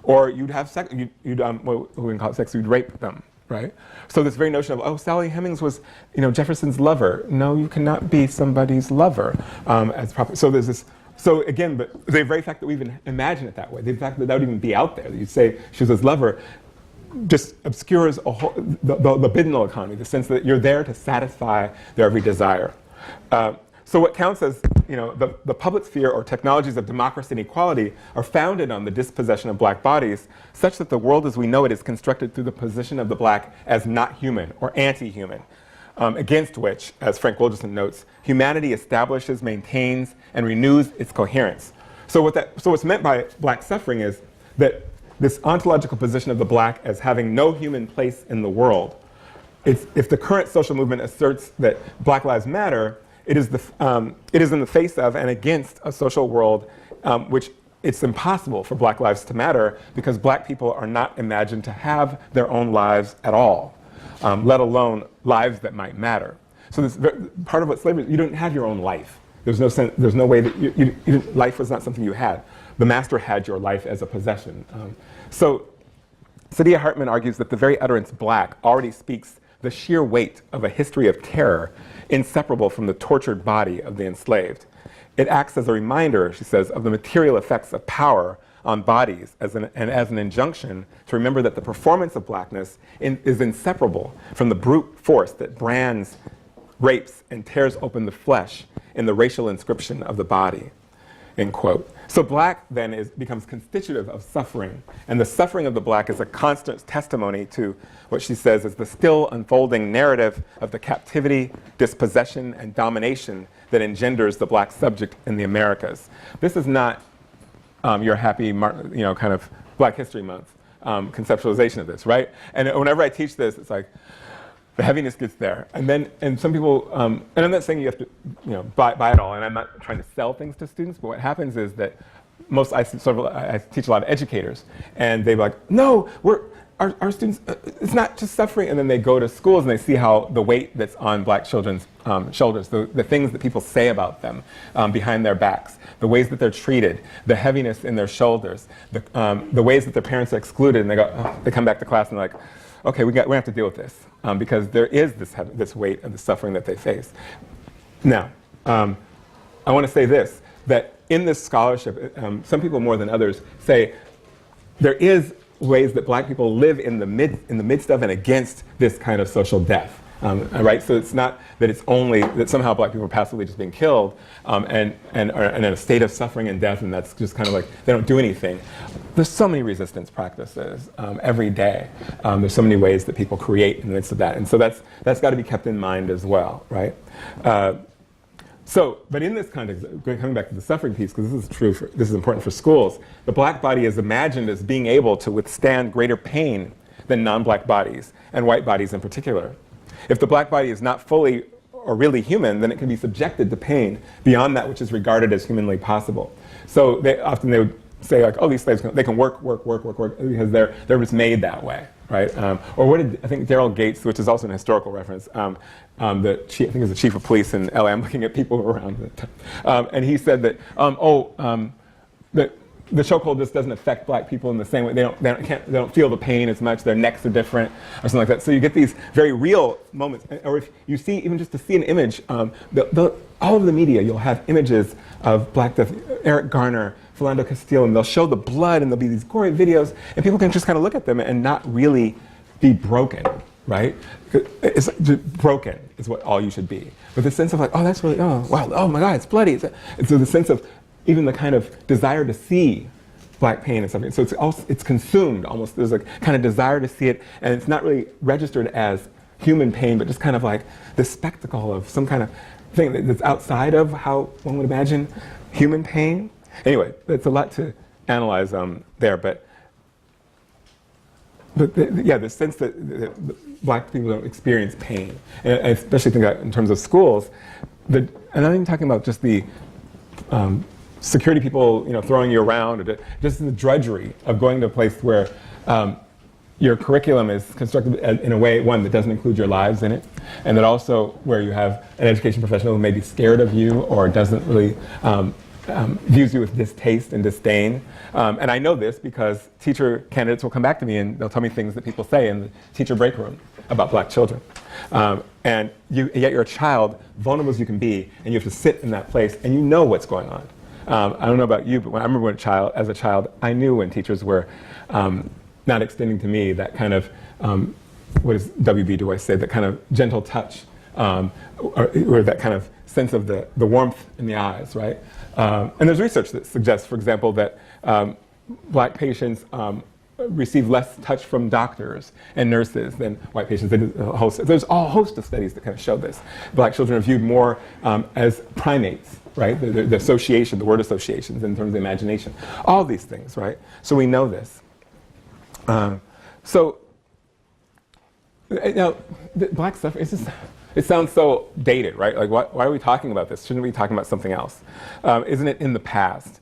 Or you'd have sex, what we call it sex, you'd rape them, right? So this very notion of, oh, Sally Hemings was, Jefferson's lover. No, you cannot be somebody's lover as proper. So there's this, so again, but the very fact that we even imagine it that way, the fact that that would even be out there, that you'd say she was his lover, just obscures the libidinal economy, the sense that you're there to satisfy their every desire. So what counts as, the public sphere or technologies of democracy and equality are founded on the dispossession of black bodies, such that the world as we know it is constructed through the position of the black as not human or anti-human, against which, as Frank Wilderson notes, humanity establishes, maintains, and renews its coherence. So what's meant by black suffering is that this ontological position of the black as having no human place in the world. If the current social movement asserts that Black Lives Matter, it is in the face of and against a social world which it's impossible for black lives to matter because black people are not imagined to have their own lives at all, let alone lives that might matter. So this part of what slavery is, you didn't have your own life. There's no way that life was not something you had. The master had your life as a possession. So Cydia Hartman argues that the very utterance black already speaks the sheer weight of a history of terror inseparable from the tortured body of the enslaved. It acts as a reminder, she says, of the material effects of power on bodies and as an injunction to remember that the performance of blackness is inseparable from the brute force that brands, rapes, and tears open the flesh in the racial inscription of the body, end quote. So black then becomes constitutive of suffering, and the suffering of the black is a constant testimony to what she says is the still unfolding narrative of the captivity, dispossession, and domination that engenders the black subject in the Americas. This is not your happy, kind of Black History Month conceptualization of this, right? And whenever I teach this, it's like, the heaviness gets there. And some people, and I'm not saying you have to, buy it all, and I'm not trying to sell things to students, but what happens is that I teach a lot of educators, and they're like, no, our students, it's not just suffering, and then they go to schools and they see how the weight that's on black children's shoulders, the things that people say about them behind their backs, the ways that they're treated, the heaviness in their shoulders, the ways that their parents are excluded, and they come back to class and they're like, okay, we have to deal with this because there is this weight of the suffering that they face. Now, I want to say this, that in this scholarship, some people more than others say there is ways that black people live in the midst of and against this kind of social death. Right? So it's not that it's only that somehow black people are passively just being killed and are in a state of suffering and death, and that's just kind of like they don't do anything. There's so many resistance practices every day. There's so many ways that people create in the midst of that, and so that's got to be kept in mind as well, right? But in this context, coming back to the suffering piece, because this is important for schools, the black body is imagined as being able to withstand greater pain than non-black bodies, and white bodies in particular. If the black body is not fully or really human, then it can be subjected to pain beyond that which is regarded as humanly possible. So they would say like, oh, these slaves they can work because they're just made that way, right? Or what did I think Daryl Gates, which is also an historical reference, the chief, I think it was the chief of police in LA. I'm looking at people around, and he said that that the chokehold just doesn't affect black people in the same way. They don't feel the pain as much. Their necks are different, or something like that. So you get these very real moments. Or if you see, even just to see an image, all over the media, you'll have images of Black death. Eric Garner, Philando Castile, and they'll show the blood, and there'll be these gory videos, and people can just kind of look at them and not really be broken, right? It's broken is what all you should be. But the sense of like, oh, that's really, oh, wow, oh my God, it's bloody. And so the sense of even the kind of desire to see Black pain and something. So it's consumed almost. There's a kind of desire to see it, and it's not really registered as human pain, but just kind of like the spectacle of some kind of thing that's outside of how one would imagine human pain. Anyway, it's a lot to analyze there, but the sense that Black people don't experience pain, and I especially think that in terms of schools, and I'm not even talking about just the security people, throwing you around, or just the drudgery of going to a place where your curriculum is constructed in a way, one, that doesn't include your lives in it, and that also where you have an education professional who may be scared of you or doesn't really views you with distaste and disdain. And I know this because teacher candidates will come back to me and they'll tell me things that people say in the teacher break room about Black children. And yet you're a child, vulnerable as you can be, and you have to sit in that place and you know what's going on. I don't know about you, but I remember as a child, I knew when teachers were not extending to me that kind of, what does W.B. Du Bois say, that kind of gentle touch, or that kind of sense of the warmth in the eyes, right? And there's research that suggests, for example, that Black patients receive less touch from doctors and nurses than white patients. There's a host of studies that kind of show this. Black children are viewed more as primates, right? The association, the word associations in terms of imagination. All these things, right? So we know this. So now, Black suffering, it sounds so dated, right? Like, why are we talking about this? Shouldn't we be talking about something else? Isn't it in the past?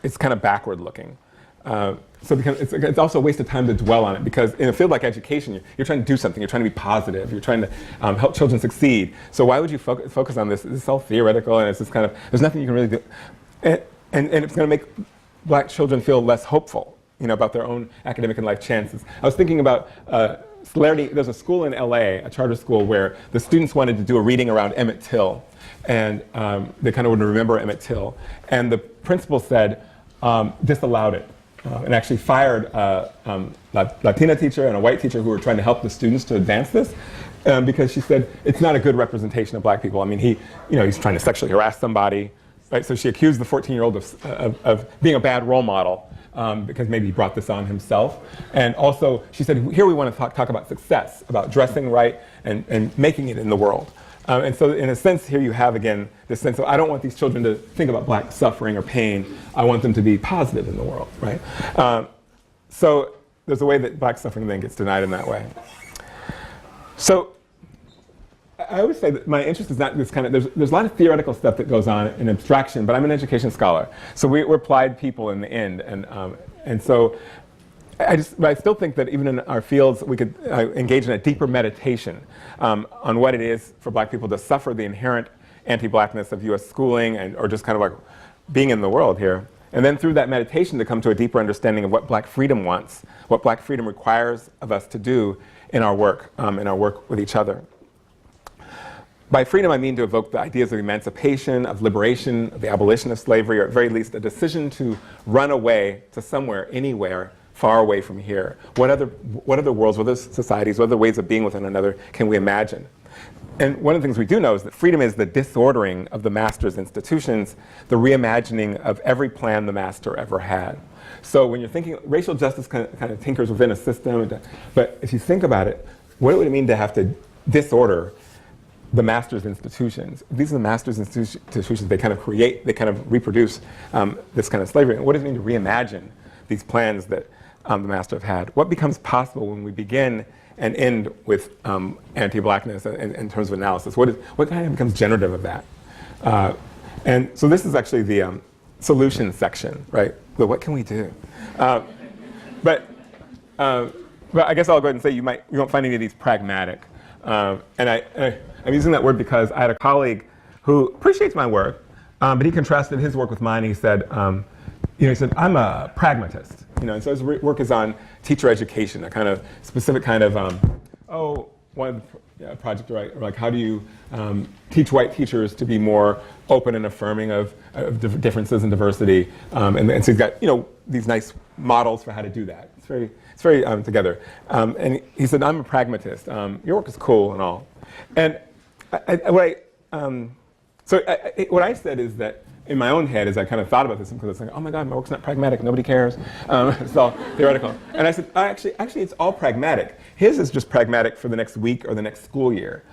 It's kind of backward looking. So it's also a waste of time to dwell on it, because in a field like education, you're trying to do something. You're trying to be positive. You're trying to help children succeed. So why would you focus on this? It's all theoretical, and it's just kind of, there's nothing you can really do. And it's going to make Black children feel less hopeful, about their own academic and life chances. I was thinking about there's a school in LA, a charter school, where the students wanted to do a reading around Emmett Till, and they kind of would remember Emmett Till. And the principal said, disallowed it, and actually fired a Latina teacher and a white teacher who were trying to help the students to advance this, because she said it's not a good representation of Black people. I mean, he's trying to sexually harass somebody, right? So she accused the 14-year-old of being a bad role model. Because maybe he brought this on himself. And also, she said, here we want to talk about success, about dressing right and making it in the world. And so in a sense, here you have, again, this sense of, I don't want these children to think about Black suffering or pain. I want them to be positive in the world, right? So there's a way that Black suffering then gets denied in that way. So I always say that my interest is not this kind of, there's a lot of theoretical stuff that goes on in abstraction, but I'm an education scholar. So we're applied people in the end. And so I still think that even in our fields, we could engage in a deeper meditation on what it is for Black people to suffer the inherent anti-Blackness of US schooling, or just kind of like being in the world here. And then through that meditation to come to a deeper understanding of what Black freedom wants, what Black freedom requires of us to do in our work with each other. By freedom, I mean to evoke the ideas of emancipation, of liberation, of the abolition of slavery, or at very least a decision to run away to somewhere, anywhere, far away from here. What other worlds, what other societies, what other ways of being with one another can we imagine? And one of the things we do know is that freedom is the disordering of the master's institutions, the reimagining of every plan the master ever had. So when you're thinking, racial justice kind of tinkers within a system, but if you think about it, what would it mean to have to disorder the master's institutions? These are the master's institutions. They kind of create, they kind of reproduce this kind of slavery. And what does it mean to reimagine these plans that the master have had? What becomes possible when we begin and end with anti-Blackness in terms of analysis? What kind of becomes generative of that? And so this is actually the solution section, right? but what can we do? But I guess I'll go ahead and say you won't find any of these pragmatic. And I'm using that word because I had a colleague who appreciates my work, but he contrasted his work with mine. He said, he said, I'm a pragmatist. And so his work is on teacher education, a kind of specific kind of, one of the project, right? Like, how do you teach white teachers to be more open and affirming of differences and diversity? And so he's got, these nice models for how to do that. It's very together. And he said, I'm a pragmatist. Your work is cool and all. And what I said is that in my own head, as I kind of thought about this, because I was like, oh my God, my work's not pragmatic, nobody cares. It's all theoretical. And I said, actually, it's all pragmatic. His is just pragmatic for the next week or the next school year.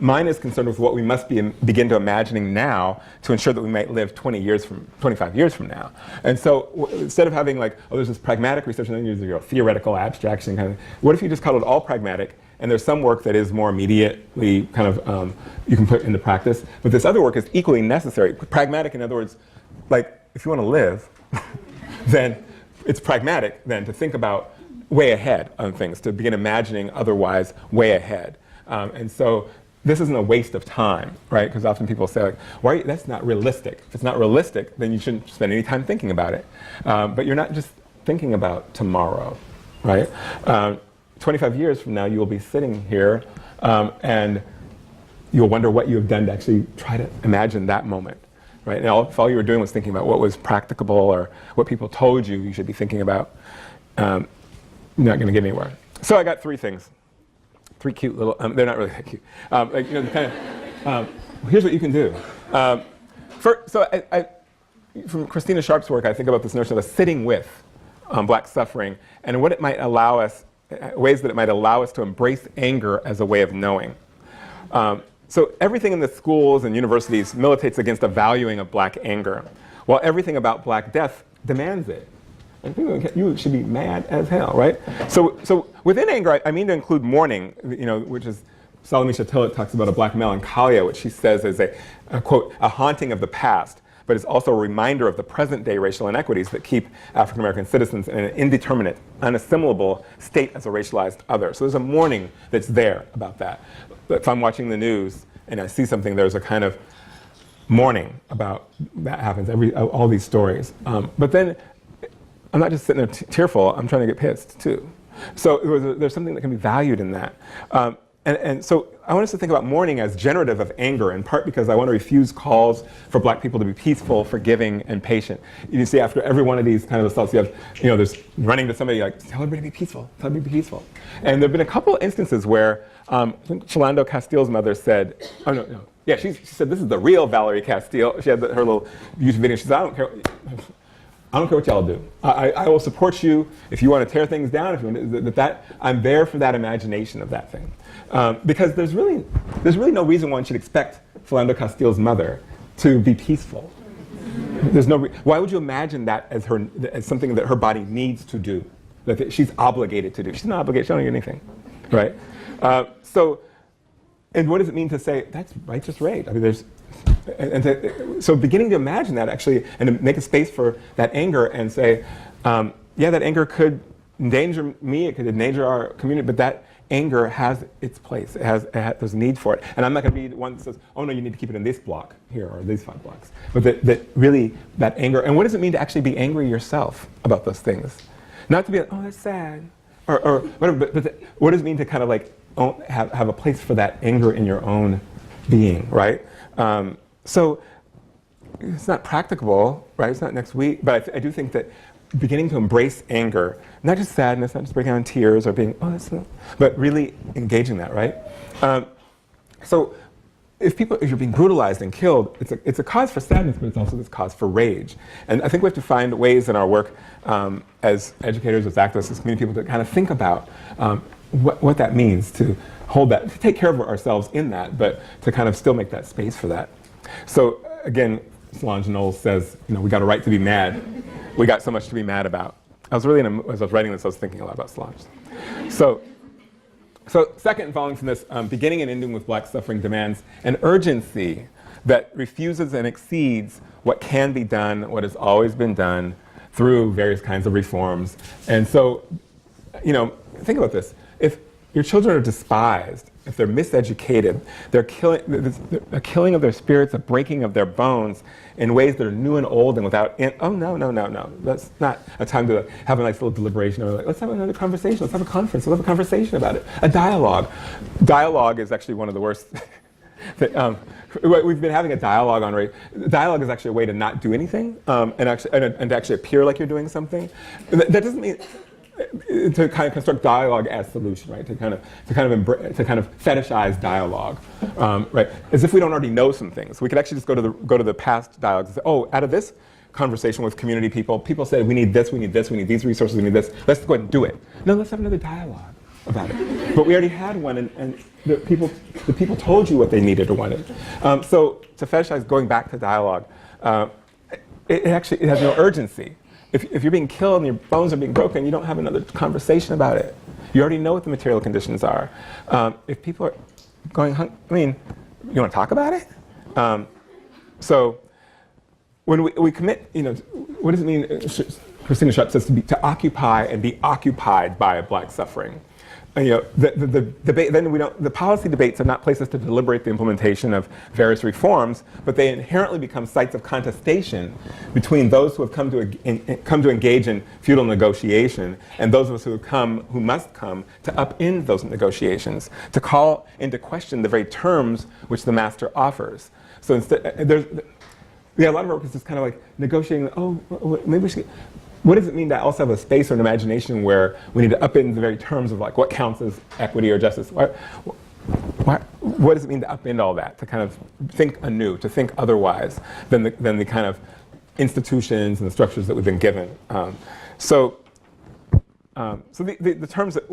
Mine is concerned with what we must begin to imagining now to ensure that we might live 25 years from now. And so instead of having like, there's this pragmatic research and then there's theoretical abstraction kind of, what if you just called it all pragmatic? And there's some work that is more immediately kind of, you can put into practice. But this other work is equally necessary. Pragmatic, in other words, like if you want to live, then it's pragmatic then to think about way ahead on things, to begin imagining otherwise way ahead. And so this isn't a waste of time, right? Because often people say, like, "Why? That's not realistic." If it's not realistic, then you shouldn't spend any time thinking about it. But you're not just thinking about tomorrow, right? 25 years from now, you will be sitting here and you'll wonder what you have done to actually try to imagine that moment, right? And if all you were doing was thinking about what was practicable or what people told you should be thinking about, you're not going to get anywhere. So I got 3 things. 3 cute little, they're not really that cute. Here's what you can do. From Christina Sharp's work, I think about this notion of a sitting with black suffering and what it might allow us, ways that it might allow us to embrace anger as a way of knowing. So everything in the schools and universities militates against a valuing of black anger, while everything about black death demands it. And you should be mad as hell, right? So within anger, I mean to include mourning, which is Salome Chattel talks about a black melancholia, which she says is a quote, a haunting of the past, but it's also a reminder of the present-day racial inequities that keep African-American citizens in an indeterminate, unassimilable state as a racialized other. So there's a mourning that's there about that. If I'm watching the news and I see something, there's a kind of mourning about that happens, all these stories. But then I'm not just sitting there tearful, I'm trying to get pissed too. So there's something that can be valued in that. And so I want us to think about mourning as generative of anger, in part because I want to refuse calls for black people to be peaceful, forgiving, and patient. You see, after every one of these kind of assaults, you have, there's running to somebody like, tell everybody to be peaceful, tell everybody to be peaceful. And there have been a couple instances where, I think Philando Castile's mother said, yeah, she said, this is the real Valerie Castile. She had her little YouTube video, she said, I don't care what y'all do. I will support you if you want to tear things down. If you want I'm there for that imagination of that thing, because there's really no reason one should expect Philando Castile's mother to be peaceful. There's no. Why would you imagine that as something that her body needs to do, that she's obligated to do? She's not obligated. She don't do anything, right? And what does it mean to say that's righteous rage? I mean, so beginning to imagine that actually, and to make a space for that anger and say, that anger could endanger me, it could endanger our community, but that anger has its place. There's a need for it. And I'm not going to be the one that says, oh no, you need to keep it in this block here or these 5 blocks. But that anger, and what does it mean to actually be angry yourself about those things? Not to be like, oh, that's sad, or whatever, but what does it mean to kind of like have a place for that anger in your own being, right? So it's not practicable, right? It's not next week, but I do think that beginning to embrace anger, not just sadness, not just breaking out in tears or being, oh, that's not, but really engaging that, right? So if you're being brutalized and killed, it's a cause for sadness, but it's also this cause for rage. And I think we have to find ways in our work as educators, as activists, as community people to kind of think about what that means to hold that, to take care of ourselves in that, but to kind of still make that space for that. So again, Solange Knowles says, we got a right to be mad. We got so much to be mad about. As I was writing this, I was thinking a lot about Solange. So second and following from this, beginning and ending with black suffering demands an urgency that refuses and exceeds what can be done, what has always been done, through various kinds of reforms. And so, think about this. If your children are despised, if they're miseducated, they're a killing of their spirits, a breaking of their bones in ways that are new and old and without, no. That's not a time to have a nice little deliberation. Or let's have another conversation. Let's have a conference. Let's have a conversation about it. A dialogue. Dialogue is actually one of the worst. We've been having a dialogue on race. Dialogue is actually a way to not do anything and to actually appear like you're doing something. And that doesn't mean to kind of construct dialogue as solution, right? To kind of fetishize dialogue, right? As if we don't already know some things. We could actually just go to the past dialogues and say, oh, out of this conversation with community people said we need this, we need this, we need these resources, we need this. Let's go ahead and do it. No, let's have another dialogue about it. But we already had one, and the people told you what they needed or wanted. So to fetishize going back to dialogue, it has no urgency. If you're being killed and your bones are being broken, you don't have another conversation about it. You already know what the material conditions are. If people are going, you want to talk about it? So when we commit, what does it mean? Christina Schutt says to occupy and be occupied by Black suffering. The debate. Then the policy debates are not places to deliberate the implementation of various reforms, but they inherently become sites of contestation between those who have come to engage in feudal negotiation and those of us who must come to upend those negotiations, to call into question the very terms which the master offers. So instead, a lot of work is just kind of like negotiating. Oh, maybe we should. What does it mean to also have a space or an imagination where we need to upend the very terms of like what counts as equity or justice? What does it mean to upend all that? To kind of think anew, to think otherwise than the kind of institutions and the structures that we've been given. So the terms that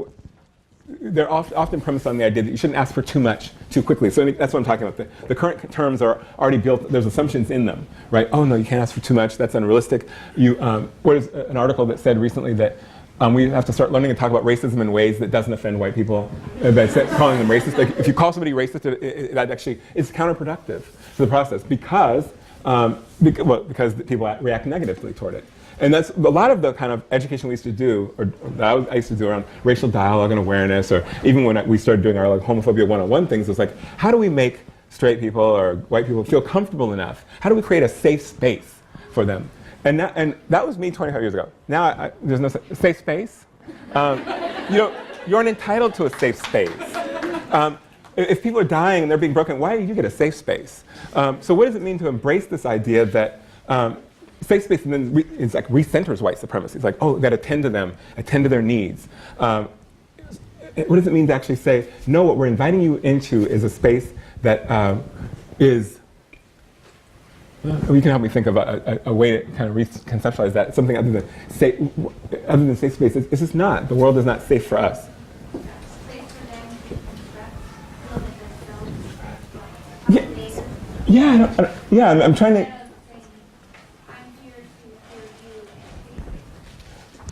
they're often premised on the idea that you shouldn't ask for too much too quickly. So that's what I'm talking about. The current terms are already built. There's assumptions in them, right? Oh no, you can't ask for too much. That's unrealistic. What is an article that said recently that we have to start learning to talk about racism in ways that doesn't offend white people. By calling them racist, like if you call somebody racist, that actually is counterproductive to the process because people react negatively toward it. And that's a lot of the kind of education we used to do, or that I used to do around racial dialogue and awareness, or even when we started doing our like homophobia 101 things, it's like, how do we make straight people or white people feel comfortable enough? How do we create a safe space for them? And that was me 25 years ago. Now there's no safe space. You aren't entitled to a safe space. If people are dying and they're being broken, why do you get a safe space? So what does it mean to embrace this idea that safe space and then it's like recenters white supremacy? It's like, oh, we've got to attend to them, attend to their needs. What does it mean to actually say, no, what we're inviting you into is a space that is, you can help me think of a way to kind of reconceptualize that, something other than safe space. It's just not. The world is not safe for us. I'm trying to.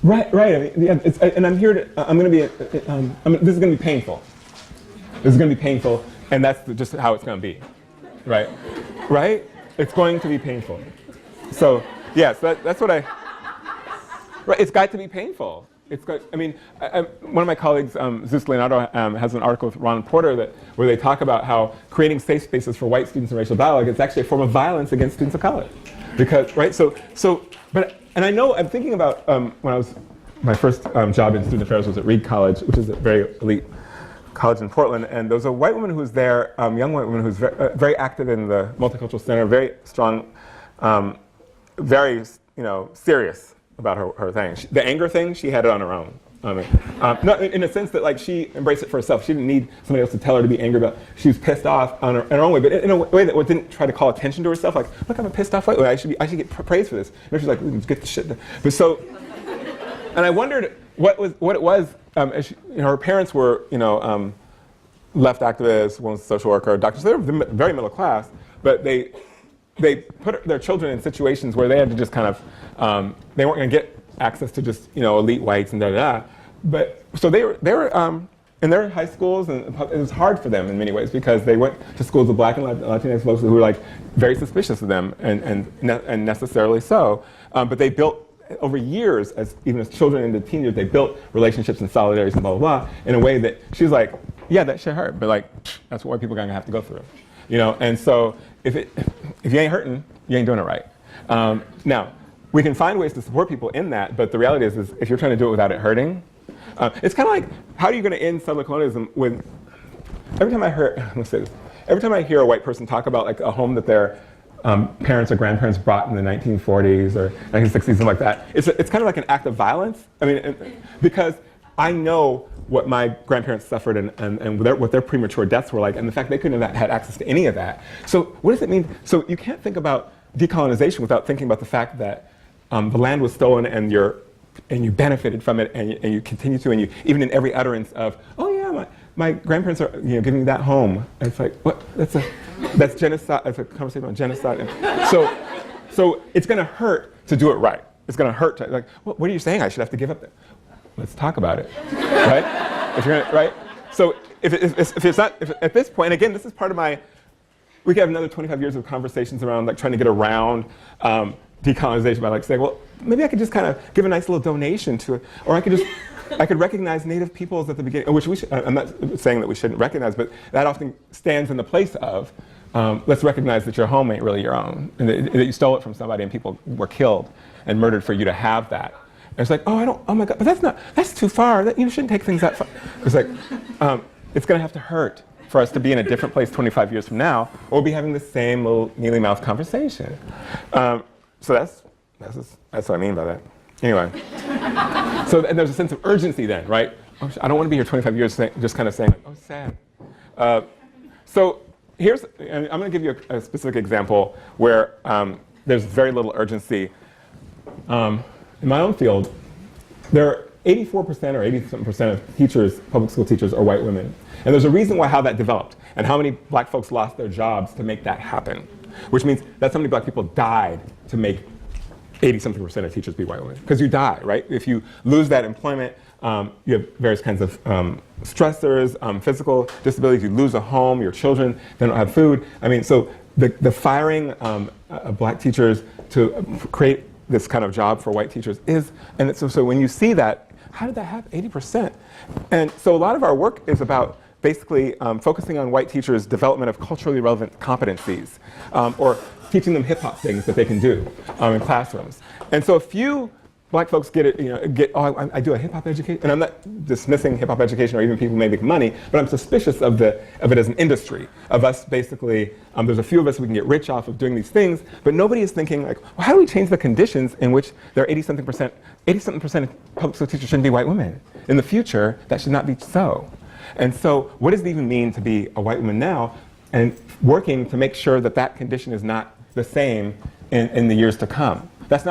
Right. I mean, and I'm here to. I'm going to be. This is going to be painful. This is going to be painful, and that's just how it's going to be, right? Right? It's going to be painful. So yes, that's what I. Right. It's got to be painful. It's got. I mean, one of my colleagues, Zeus Leonardo, has an article with Ron Porter where they talk about how creating safe spaces for white students in racial dialogue is actually a form of violence against students of color, because right. And I know, I'm thinking about when I was, my first job in student affairs was at Reed College, which is a very elite college in Portland, and there was a white woman who was there, young white woman who was very active in the Multicultural Center, very strong, very serious about her thing. The anger thing, she had it on her own. No, in a sense that like she embraced it for herself. She didn't need somebody else to tell her to be angry about. She was pissed off on her own way, but in a way that didn't try to call attention to herself. Like, look, I'm a pissed off white woman. I should get praise for this. And she's like, get the shit. But so, and I wondered what it was. Her parents were left activists, one was a social worker, doctors. So they were very middle class, but they put their children in situations where they had to just kind of they weren't going to get access to just elite whites and da. But so they were in their high schools, and it was hard for them in many ways because they went to schools of Black and Latinx folks who were like very suspicious of them, and necessarily so. But they built over years, even as children into teenagers, they built relationships and solidarities and blah, blah, blah, in a way that she's like, yeah, that shit hurt, but like, that's what white people are gonna have to go through. You know, and so if you ain't hurting, you ain't doing it right. Now, we can find ways to support people in that, but the reality is if you're trying to do it without it hurting, it's kind of like, how are you gonna end settler colonialism with, every time I hear a white person talk about like a home that their parents or grandparents brought in the 1940s or 1960s, something like that, it's kind of like an act of violence. I mean, because I know what my grandparents suffered and what their premature deaths were like, and the fact they couldn't have had access to any of that. So what does it mean? So you can't think about decolonization without thinking about the fact that the land was stolen and you benefited from it, and you continue to, and you even in every utterance of, oh yeah, my grandparents are giving me that home. And it's like, what? That's genocide. That's a conversation about genocide. And so it's going to hurt to do it right. It's going to hurt to, like, what are you saying? I should have to give up that? Let's talk about it, right? If you're gonna, right? So if it's not, if at this point, and again, this is part of my, we could have another 25 years of conversations around like trying to get around decolonization by like saying, well, maybe I could just kind of give a nice little donation to it, or I could recognize Native peoples at the beginning, which I'm not saying that we shouldn't recognize, but that often stands in the place of, let's recognize that your home ain't really your own, and that you stole it from somebody and people were killed and murdered for you to have that. And it's like, oh my God, but that's too far. You shouldn't take things that far. It's like, it's gonna have to hurt for us to be in a different place 25 years from now, or we'll be having the same little mealy-mouthed conversation. So that's what I mean by that. Anyway, and there's a sense of urgency then, right? Oh, I don't want to be here 25 years just kind of saying, oh, sad. So I'm going to give you a specific example where there's very little urgency. In my own field, there are 84% or 80% of teachers, public school teachers, are white women. And there's a reason why how that developed and how many black folks lost their jobs to make that happen, which means that so many black people died to make 80-something% of teachers be white women. Because you die, right? If you lose that employment, you have various kinds of stressors, physical disabilities, you lose a home, your children, they don't have food. I mean, so the firing of black teachers to create this kind of job for white teachers is, and so when you see that, how did that happen? 80%. And so a lot of our work is about basically focusing on white teachers' development of culturally relevant competencies, or teaching them hip-hop things that they can do in classrooms. And so a few black folks get it, I do a hip-hop education, and I'm not dismissing hip-hop education or even people may make money, but I'm suspicious of it as an industry, of us basically, there's a few of us who can get rich off of doing these things, but nobody is thinking like, well, how do we change the conditions in which there are 80-something% of public school teachers shouldn't be white women? In the future, that should not be so. And so what does it even mean to be a white woman now, and working to make sure that that condition is not the same in the years to come? But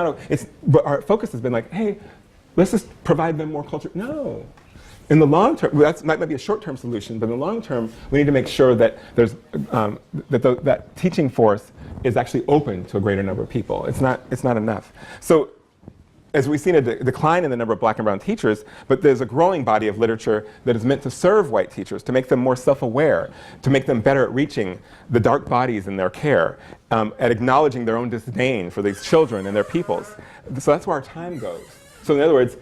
our focus has been like, hey, let's just provide them more culture. No. In the long term, that might be a short-term solution, but in the long term, we need to make sure that there's that teaching force is actually open to a greater number of people. It's not enough. So as we've seen a decline in the number of black and brown teachers, but there's a growing body of literature that is meant to serve white teachers, to make them more self-aware, to make them better at reaching the dark bodies in their care, at acknowledging their own disdain for these children and their peoples. So that's where our time goes. So in other words,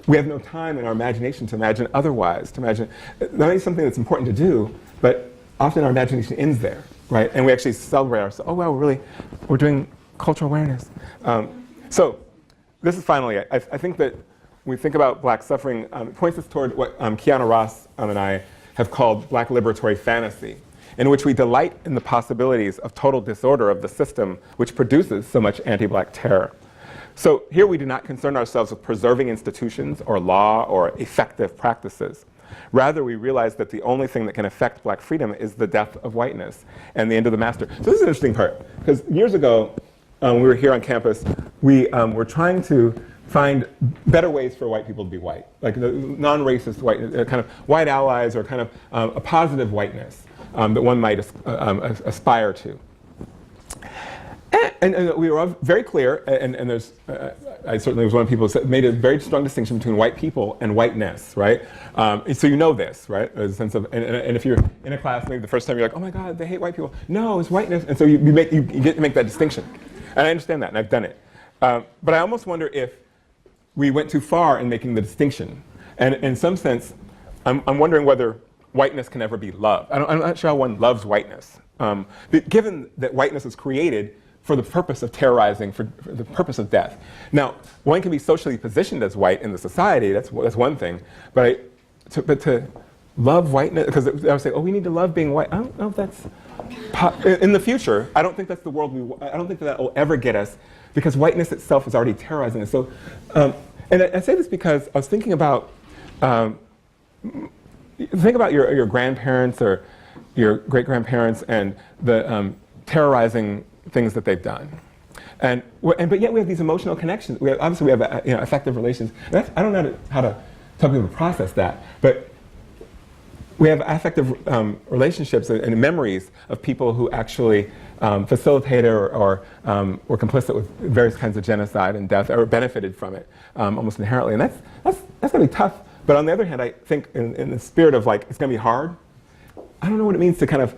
we have no time in our imagination to imagine otherwise, to imagine not only something that's important to do, but often our imagination ends there, right? And we actually celebrate ourselves. Oh, wow, we're doing cultural awareness. So this is finally, I think that when we think about black suffering, it points us toward what Kiana Ross and I have called black liberatory fantasy, in which we delight in the possibilities of total disorder of the system which produces so much anti-black terror. So here we do not concern ourselves with preserving institutions or law or effective practices. Rather, we realize that the only thing that can affect black freedom is the death of whiteness and the end of the master. So this is an interesting part, because years ago, when we were here on campus, we were trying to find better ways for white people to be white, like the non-racist white, kind of white allies, or kind of a positive whiteness that one might aspire to. And we were very clear, and there's, I certainly was one of the people who made a very strong distinction between white people and whiteness, right? So you know this, right? There's a sense of, and if you're in a class, maybe the first time you're like, oh my God, they hate white people. No, it's whiteness. And so you get to make that distinction. And I understand that, and I've done it. But I almost wonder if we went too far in making the distinction. And in some sense, I'm wondering whether whiteness can ever be loved. I'm not sure how one loves whiteness. Given that whiteness was created for the purpose of terrorizing, for the purpose of death. Now, one can be socially positioned as white in the society, that's one thing. But to love whiteness, because I would say, oh, we need to love being white. I don't know if that's, in the future, I don't think that's the world I don't think that will ever get us, because whiteness itself is already terrorizing us. So, and I say this because I was thinking about, think about your grandparents or your great-grandparents and the terrorizing things that they've done. But yet we have these emotional connections. Obviously we have affective relations. I don't know how to tell people to process that, but we have affective relationships and memories of people who actually facilitated or were complicit with various kinds of genocide and death, or benefited from it almost inherently. And that's going to be tough. But on the other hand, I think in the spirit of like, it's going to be hard, I don't know what it means to kind of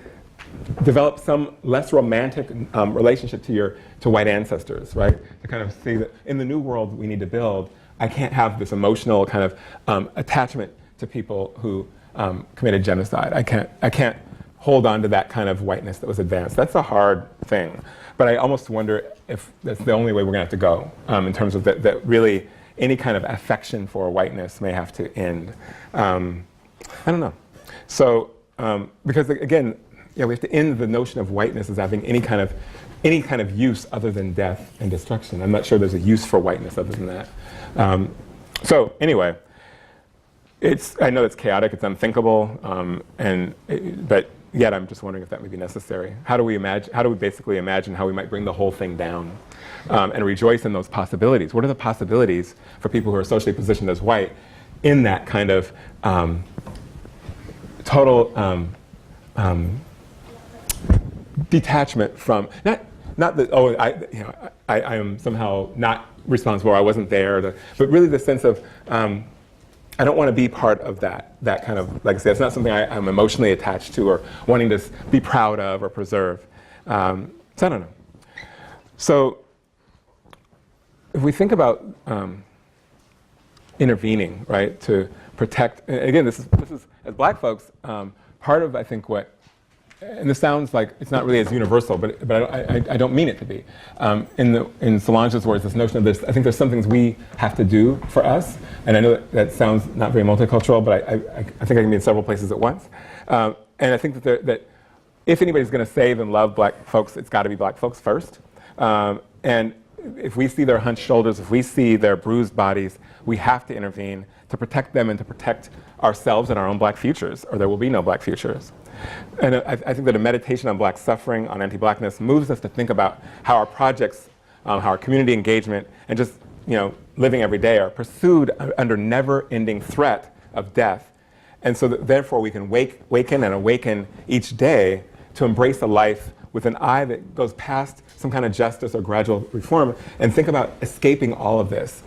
develop some less romantic relationship to white ancestors, right? To kind of see that in the new world we need to build, I can't have this emotional kind of attachment to people who committed genocide. I can't hold on to that kind of whiteness that was advanced. That's a hard thing. But I almost wonder if that's the only way we're going to have to go in terms of that really any kind of affection for whiteness may have to end. I don't know. So, because again, we have to end the notion of whiteness as having any kind of use other than death and destruction. I'm not sure there's a use for whiteness other than that. So anyway, I know it's chaotic, it's unthinkable, but yet I'm just wondering if that may be necessary. How do we basically imagine how we might bring the whole thing down and rejoice in those possibilities? What are the possibilities for people who are socially positioned as white in that kind of total detachment from, not that, oh, I am somehow not responsible, or I wasn't there, but really the sense of, I don't want to be part of that kind of legacy. It's not something I'm emotionally attached to or wanting to be proud of or preserve. So I don't know. So if we think about intervening, right, to protect, again, this is as black folks, part of, I think, what, and this sounds like it's not really as universal, but I don't mean it to be. In Solange's words, this notion of this, I think there's some things we have to do for us, and I know that sounds not very multicultural, but I think I can be in several places at once. And I think that if anybody's going to save and love black folks, it's got to be black folks first. And if we see their hunched shoulders, if we see their bruised bodies, we have to intervene to protect them and to protect ourselves and our own black futures, or there will be no black futures. And I think that a meditation on black suffering, on anti-blackness, moves us to think about how our projects, how our community engagement, and just living every day are pursued under never-ending threat of death. And so that therefore we can waken and awaken each day to embrace a life with an eye that goes past some kind of justice or gradual reform, and think about escaping all of this.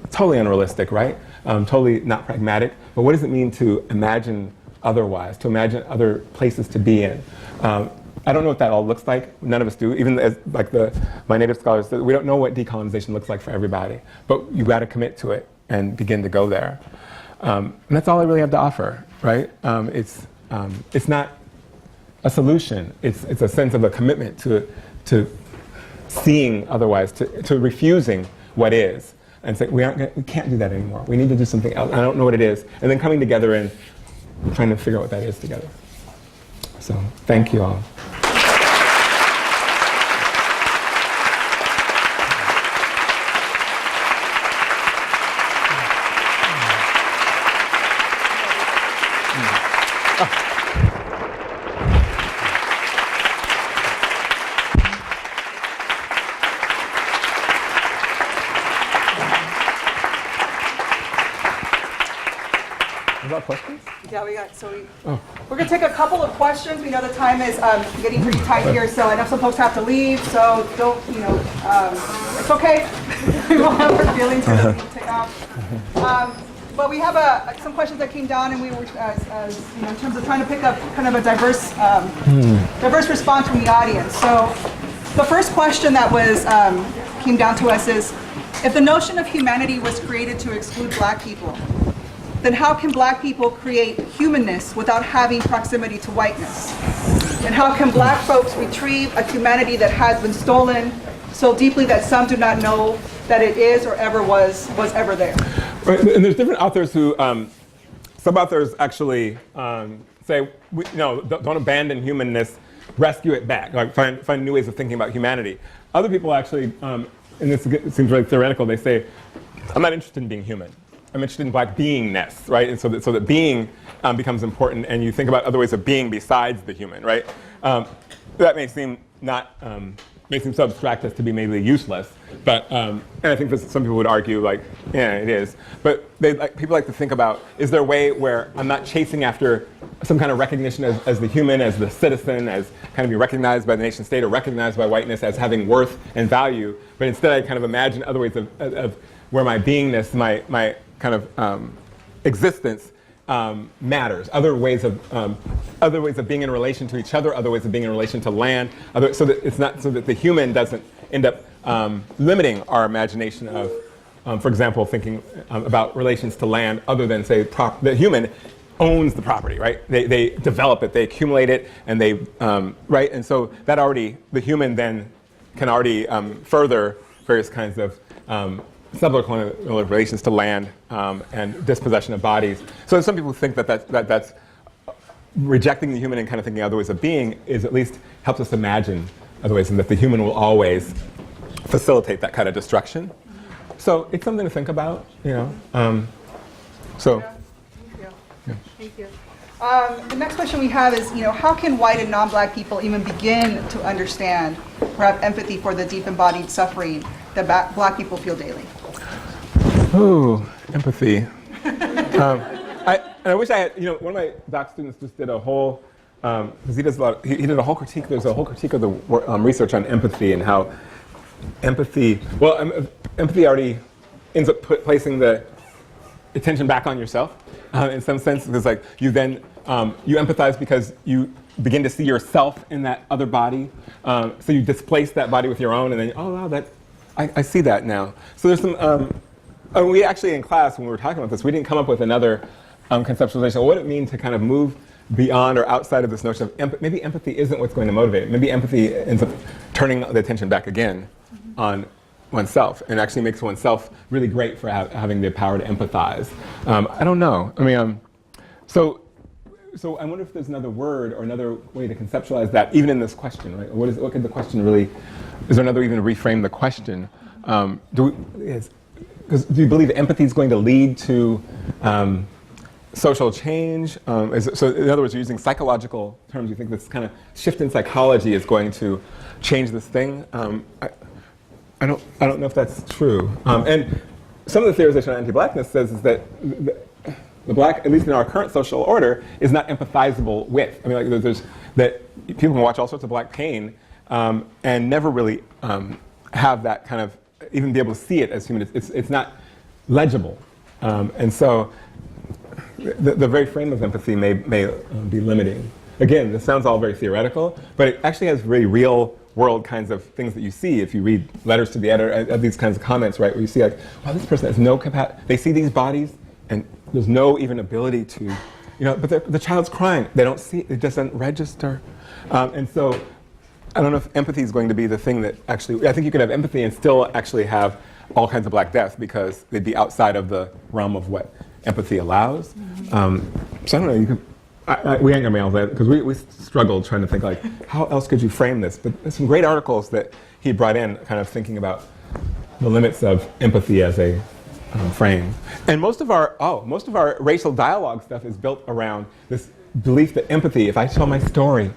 Totally unrealistic, right? Totally not pragmatic. But what does it mean to imagine otherwise, to imagine other places to be in? I don't know what that all looks like. None of us do. Even as like my native scholars, we don't know what decolonization looks like for everybody. But you got to commit to it and begin to go there. And that's all I really have to offer, right? It's not a solution. It's a sense of a commitment to seeing otherwise, to refusing what is, and say we can't do that anymore. We need to do something else. I don't know what it is, and then coming together and trying to figure out what that is together. So thank you all. Questions? Yeah, we're going to take a couple of questions. We know the time is getting pretty tight here, so I know some folks have to leave, so don't, it's okay. We won't have our feelings for the need to take off. But we have some questions that came down, and we were, in terms of trying to pick up kind of a diverse response from the audience. So the first question that was came down to us is, if the notion of humanity was created to exclude black people, then how can black people create humanness without having proximity to whiteness? And how can black folks retrieve a humanity that has been stolen so deeply that some do not know that it is or ever was ever there? Right, and there's different authors who, some authors actually say, don't abandon humanness, rescue it back, like find new ways of thinking about humanity. Other people actually, and this seems really theoretical, they say, I'm not interested in being human. I'm interested in black beingness, right? And so that being becomes important, and you think about other ways of being besides the human, right? That may seem may seem so abstract as to be maybe useless, but and I think that some people would argue like, yeah, it is. But people like to think about, is there a way where I'm not chasing after some kind of recognition as the human, as the citizen, as kind of be recognized by the nation state or recognized by whiteness as having worth and value, but instead I kind of imagine other ways of where my beingness, my kind of existence matters. Other ways of being in relation to each other, other ways of being in relation to land, so that the human doesn't end up limiting our imagination of, for example, thinking about relations to land, other than say the human owns the property, right? They develop it, they accumulate it, and they right, and so that already the human then can already further various kinds of subcolonial relations to land and dispossession of bodies. So some people think that's rejecting the human and kind of thinking other ways of being is at least helps us imagine other ways, and that the human will always facilitate that kind of destruction. So it's something to think about, you know. So. Yeah. Thank you. The next question we have is, how can white and non-black people even begin to understand or have empathy for the deep embodied suffering that black people feel daily? Oh, empathy. I wish I had, one of my doc students just did a whole, because he does a lot, he did a whole critique, there's a whole critique of the research on empathy and how empathy already ends up placing the attention back on yourself in some sense, because like you then, you empathize because you begin to see yourself in that other body, so you displace that body with your own, and then, oh wow, I see that now. So there's some, we actually in class, when we were talking about this, we didn't come up with another conceptualization of what it means to kind of move beyond or outside of this notion of maybe empathy isn't what's going to motivate it. Maybe empathy ends up turning the attention back again on oneself, and actually makes oneself really great for having the power to empathize. I don't know. I mean, so I wonder if there's another word or another way to conceptualize that, even in this question, right? What could the question really? Is there another way even to reframe the question? Do you believe empathy is going to lead to social change? So in other words, you're using psychological terms. You think this kind of shift in psychology is going to change this thing? I don't know if that's true. And some of the theorization on anti-blackness says is that the black, at least in our current social order, is not empathizable with. I mean, like there's that people can watch all sorts of black pain and never really have that kind of, even be able to see it as human. It's not legible. And so the very frame of empathy may be limiting. Again, this sounds all very theoretical, but it actually has very real world kinds of things that you see if you read letters to the editor, these kinds of comments, right, where you see like, wow, this person has no capacity. They see these bodies and there's no even ability to, but the child's crying. They don't see it doesn't register. And so I don't know if empathy is going to be the thing that actually, I think you could have empathy and still actually have all kinds of black deaths because they'd be outside of the realm of what empathy allows. So I don't know, we ain't gonna be able to, because we struggled trying to think like, how else could you frame this? But there's some great articles that he brought in, kind of thinking about the limits of empathy as a frame. And most of our racial dialogue stuff is built around this belief that empathy, if I tell my story,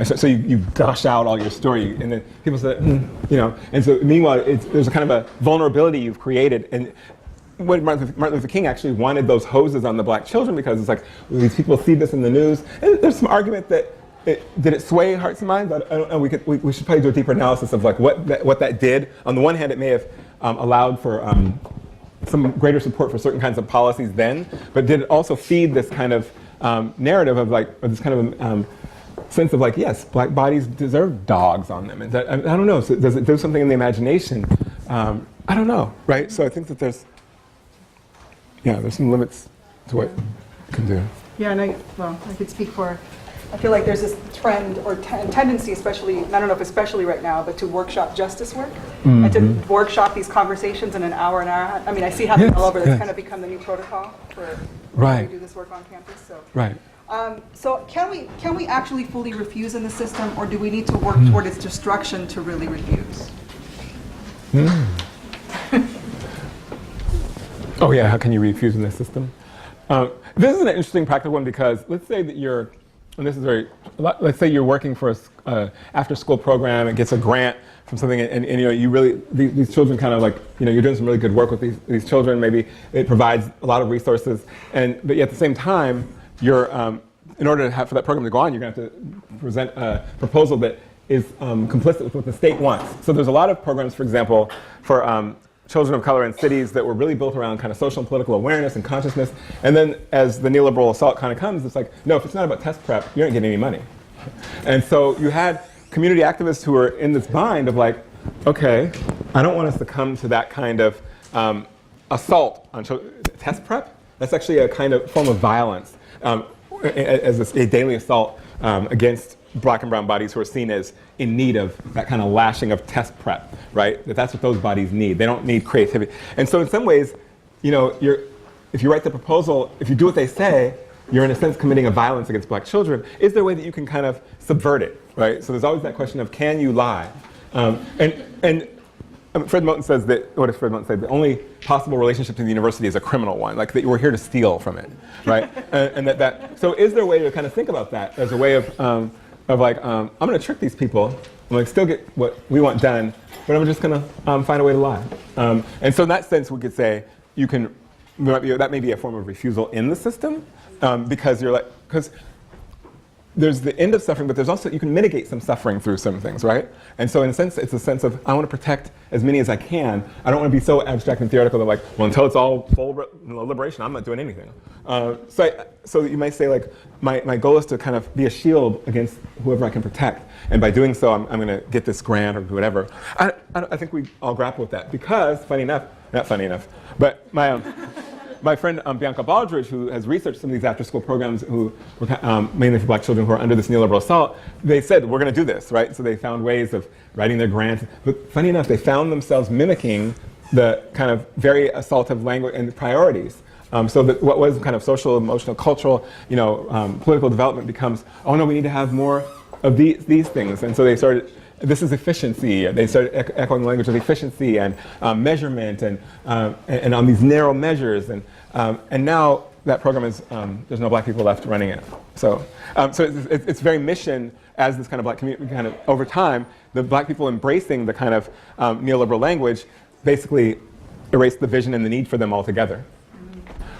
so you gush out all your story, and then people say, and so meanwhile, there's a kind of a vulnerability you've created. And when Martin Luther King actually wanted those hoses on the black children, because it's like, these people see this in the news, and there's some argument that did it sway hearts and minds? I don't know. We should probably do a deeper analysis of like what that did. On the one hand, it may have allowed for some greater support for certain kinds of policies then, but did it also feed this kind of narrative of like, or this kind of sense of like, yes, black bodies deserve dogs on them. I don't know. So does it do something in the imagination? I don't know, right? So I think that there's some limits to what you can do. Yeah, and I could speak for, I feel like there's this trend or tendency, especially, I don't know if especially right now, but to workshop justice work and to workshop these conversations in an hour. I mean, I see happening all over. That's kind of become the new protocol for how we do this work on campus. So. Right. So can we actually fully refuse in the system, or do we need to work toward its destruction to really refuse? Oh yeah, how can you refuse in this system? This is an interesting practical one because let's say that you're, and this is let's say you're working for a after-school program and gets a grant from something, and you know, you really, these children kind of like, you know, you're doing some really good work with these children, maybe it provides a lot of resources, but yet at the same time, you're, in order for that program to go on, you're going to have to present a proposal that is complicit with what the state wants. So there's a lot of programs, for example, for children of color in cities that were really built around kind of social and political awareness and consciousness. And then as the neoliberal assault kind of comes, it's like, no, if it's not about test prep, you don't get any money. And so you had community activists who were in this bind of like, okay, I don't want us to come to that kind of assault on test prep. That's actually a kind of form of violence as a daily assault against black and brown bodies who are seen as in need of that kind of lashing of test prep, right? That's what those bodies need. They don't need creativity. And so in some ways, you know, if you write the proposal, if you do what they say, you're in a sense committing a violence against black children. Is there a way that you can kind of subvert it, right? So there's always that question of, can you lie? Fred Moten says that, what does Fred Moten say? The only possible relationship to the university is a criminal one, like that we're here to steal from it, right? So is there a way to kind of think about that as a way of like, I'm going to trick these people, I'm going to still get what we want done, but I'm just going to find a way to lie. And so in that sense, we could say that may be a form of refusal in the system, because there's the end of suffering, but there's also, you can mitigate some suffering through some things, right? And so in a sense, it's a sense of, I want to protect as many as I can. I don't want to be so abstract and theoretical that like, well, until it's all full liberation, I'm not doing anything. So you might say like, my goal is to kind of be a shield against whoever I can protect. And by doing so, I'm going to get this grant or whatever. I think we all grapple with that because, not funny enough, but my friend Bianca Baldridge, who has researched some of these after-school programs who were mainly for black children who are under this neoliberal assault, they said, we're going to do this, right? So they found ways of writing their grants. But funny enough, they found themselves mimicking the kind of very assaultive language and priorities. So that what was kind of social, emotional, cultural, you know, political development becomes, oh no, we need to have more of these things. And so they started, this is efficiency. They started echoing the language of efficiency and measurement and on these narrow measures. And now that program is, there's no black people left running it. So it's very mission as this kind of black community, kind of over time, the black people embracing the kind of neoliberal language basically erased the vision and the need for them altogether.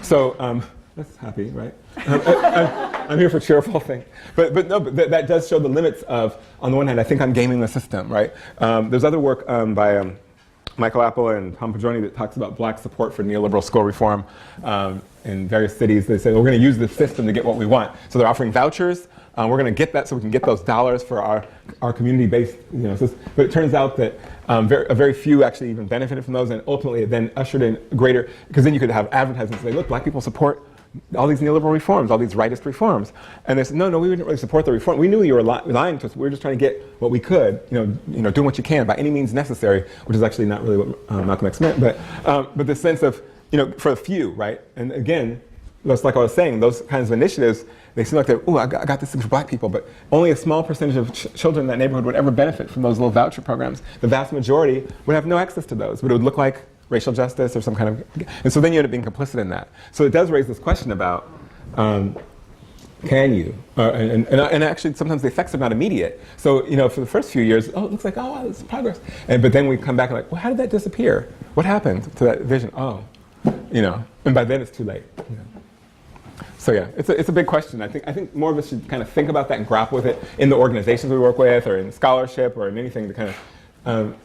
So that's happy, right? I'm here for cheerful things. But that does show the limits of, on the one hand, I think I'm gaming the system, right? There's other work by Michael Apple and Tom Padroni that talks about black support for neoliberal school reform in various cities. They say, we're going to use this system to get what we want. So they're offering vouchers. We're going to get that so we can get those dollars for our community-based, you know, system. But it turns out that very few actually even benefited from those, and ultimately it then ushered in greater, because then you could have advertisements say, look, black people support all these neoliberal reforms, all these rightist reforms. And they said, no, we didn't really support the reform. We knew you were lying to us. We were just trying to get what we could, you know, doing what you can by any means necessary, which is actually not really what Malcolm X meant. But the sense of, you know, for a few, right? And again, just like I was saying, those kinds of initiatives, they seem like they're, oh, I got this thing for black people, but only a small percentage of children in that neighborhood would ever benefit from those little voucher programs. The vast majority would have no access to those, but it would look like racial justice or some kind of, and so then you end up being complicit in that. So it does raise this question about, can you? And actually sometimes the effects are not immediate. So, you know, for the first few years, oh, it looks like, oh, wow, this is progress. But then we come back and like, well, how did that disappear? What happened to that vision? Oh, you know, and by then it's too late. You know. So yeah, it's a big question. I think more of us should kind of think about that and grapple with it in the organizations we work with or in scholarship or in anything to kind of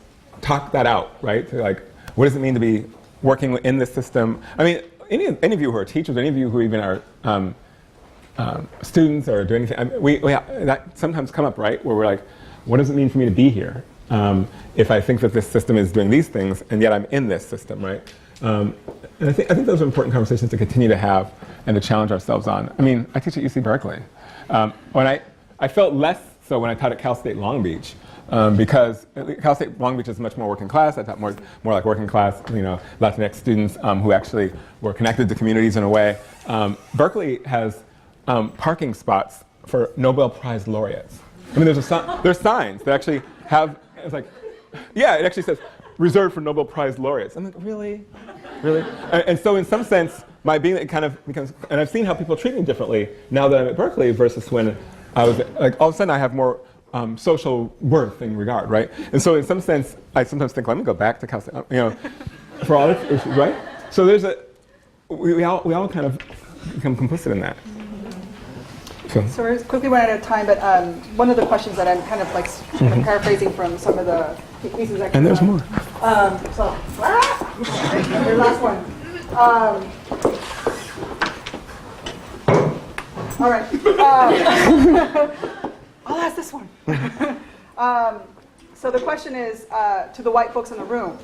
talk that out, right? To like, what does it mean to be working in this system? I mean, any of you who are teachers, any of you who even are students or do anything, that sometimes come up, right? Where we're like, what does it mean for me to be here? if I think that this system is doing these things, and yet I'm in this system, right? And I think those are important conversations to continue to have and to challenge ourselves on. I mean, I teach at UC Berkeley. When I felt less so when I taught at Cal State Long Beach, because Cal State Long Beach is much more working class. I taught more like working class, Latinx students who actually were connected to communities in a way. Berkeley has parking spots for Nobel Prize laureates. I mean, there's signs that actually have, it's like, yeah, it actually says, reserved for Nobel Prize laureates. I'm like, really? Really? And so in some sense, my being, it kind of becomes, and I've seen how people treat me differently now that I'm at Berkeley versus when I was, like, all of a sudden I have more social worth and regard, right? And so in some sense, I sometimes think, let me go back to Cal State, for all this issues, right? So there's we all kind of become complicit in that. So we're quickly running out of time, but one of the questions that I'm kind of like paraphrasing from some of the pieces that and there's more. Your last one. All right. I'll ask this one. So the question is to the white folks in the room.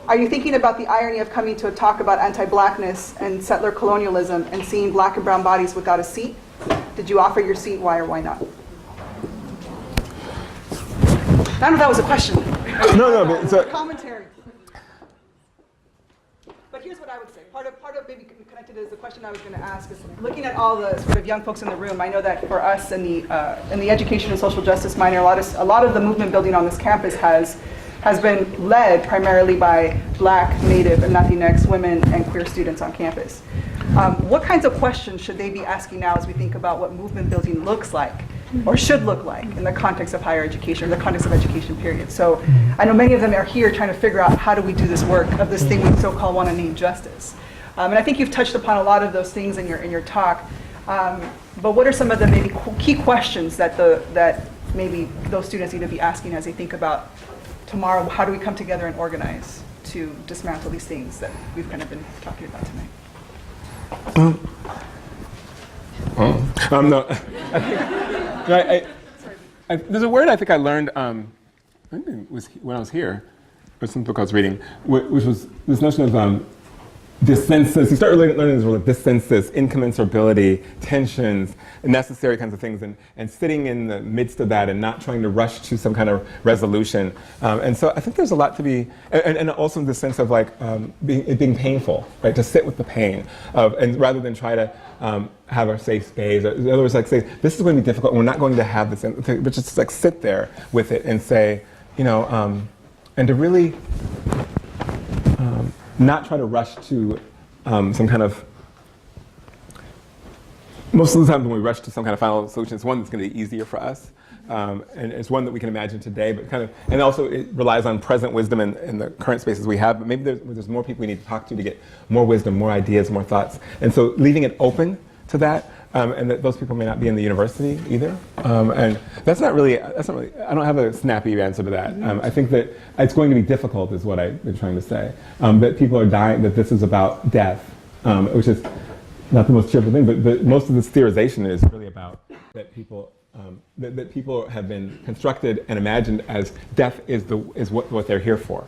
Are you thinking about the irony of coming to a talk about anti-blackness and settler colonialism and seeing black and brown bodies without a seat? Did you offer your seat? Why or why not? I don't know if that was a question. No, but it's a commentary. But here's what I would say. Part of maybe connected is the question I was going to ask is looking at all the sort of young folks in the room. I know that for us in the education and social justice minor, a lot of the movement building on this campus has been led primarily by Black, Native, and Latinx women and queer students on campus. What kinds of questions should they be asking now as we think about what movement building looks like or should look like in the context of higher education, or the context of education, period? So I know many of them are here trying to figure out how do we do this work of this thing we so-called want to name justice. And I think you've touched upon a lot of those things in your talk. But what are some of the maybe key questions that maybe those students need to be asking as they think about tomorrow, how do we come together and organize to dismantle these things that we've kind of been talking about tonight? No. There's a word I think I learned, I think it was when I was here, or some book I was reading, which was this notion of dissensus. You start learning this word like dissensus, incommensurability, tensions, necessary kinds of things, and sitting in the midst of that and not trying to rush to some kind of resolution. And so I think there's a lot to be, and also the sense of like it being painful, right? To sit with the pain and rather than try to have a safe space. In other words, like say, this is going to be difficult, we're not going to have this, but just like sit there with it and say, and to really not try to rush to some kind of, most of the time when we rush to some kind of final solution, it's one that's going to be easier for us. And it's one that we can imagine today, but and also it relies on present wisdom in the current spaces we have, but maybe there's more people we need to talk to get more wisdom, more ideas, more thoughts. And so leaving it open to that, and that those people may not be in the university either. And that's not really, I don't have a snappy answer to that. I think that it's going to be difficult is what I've been trying to say. That people are dying, that this is about death, which is not the most cheerful thing, but most of this theorization is really about that people that people have been constructed and imagined as death is what they're here for,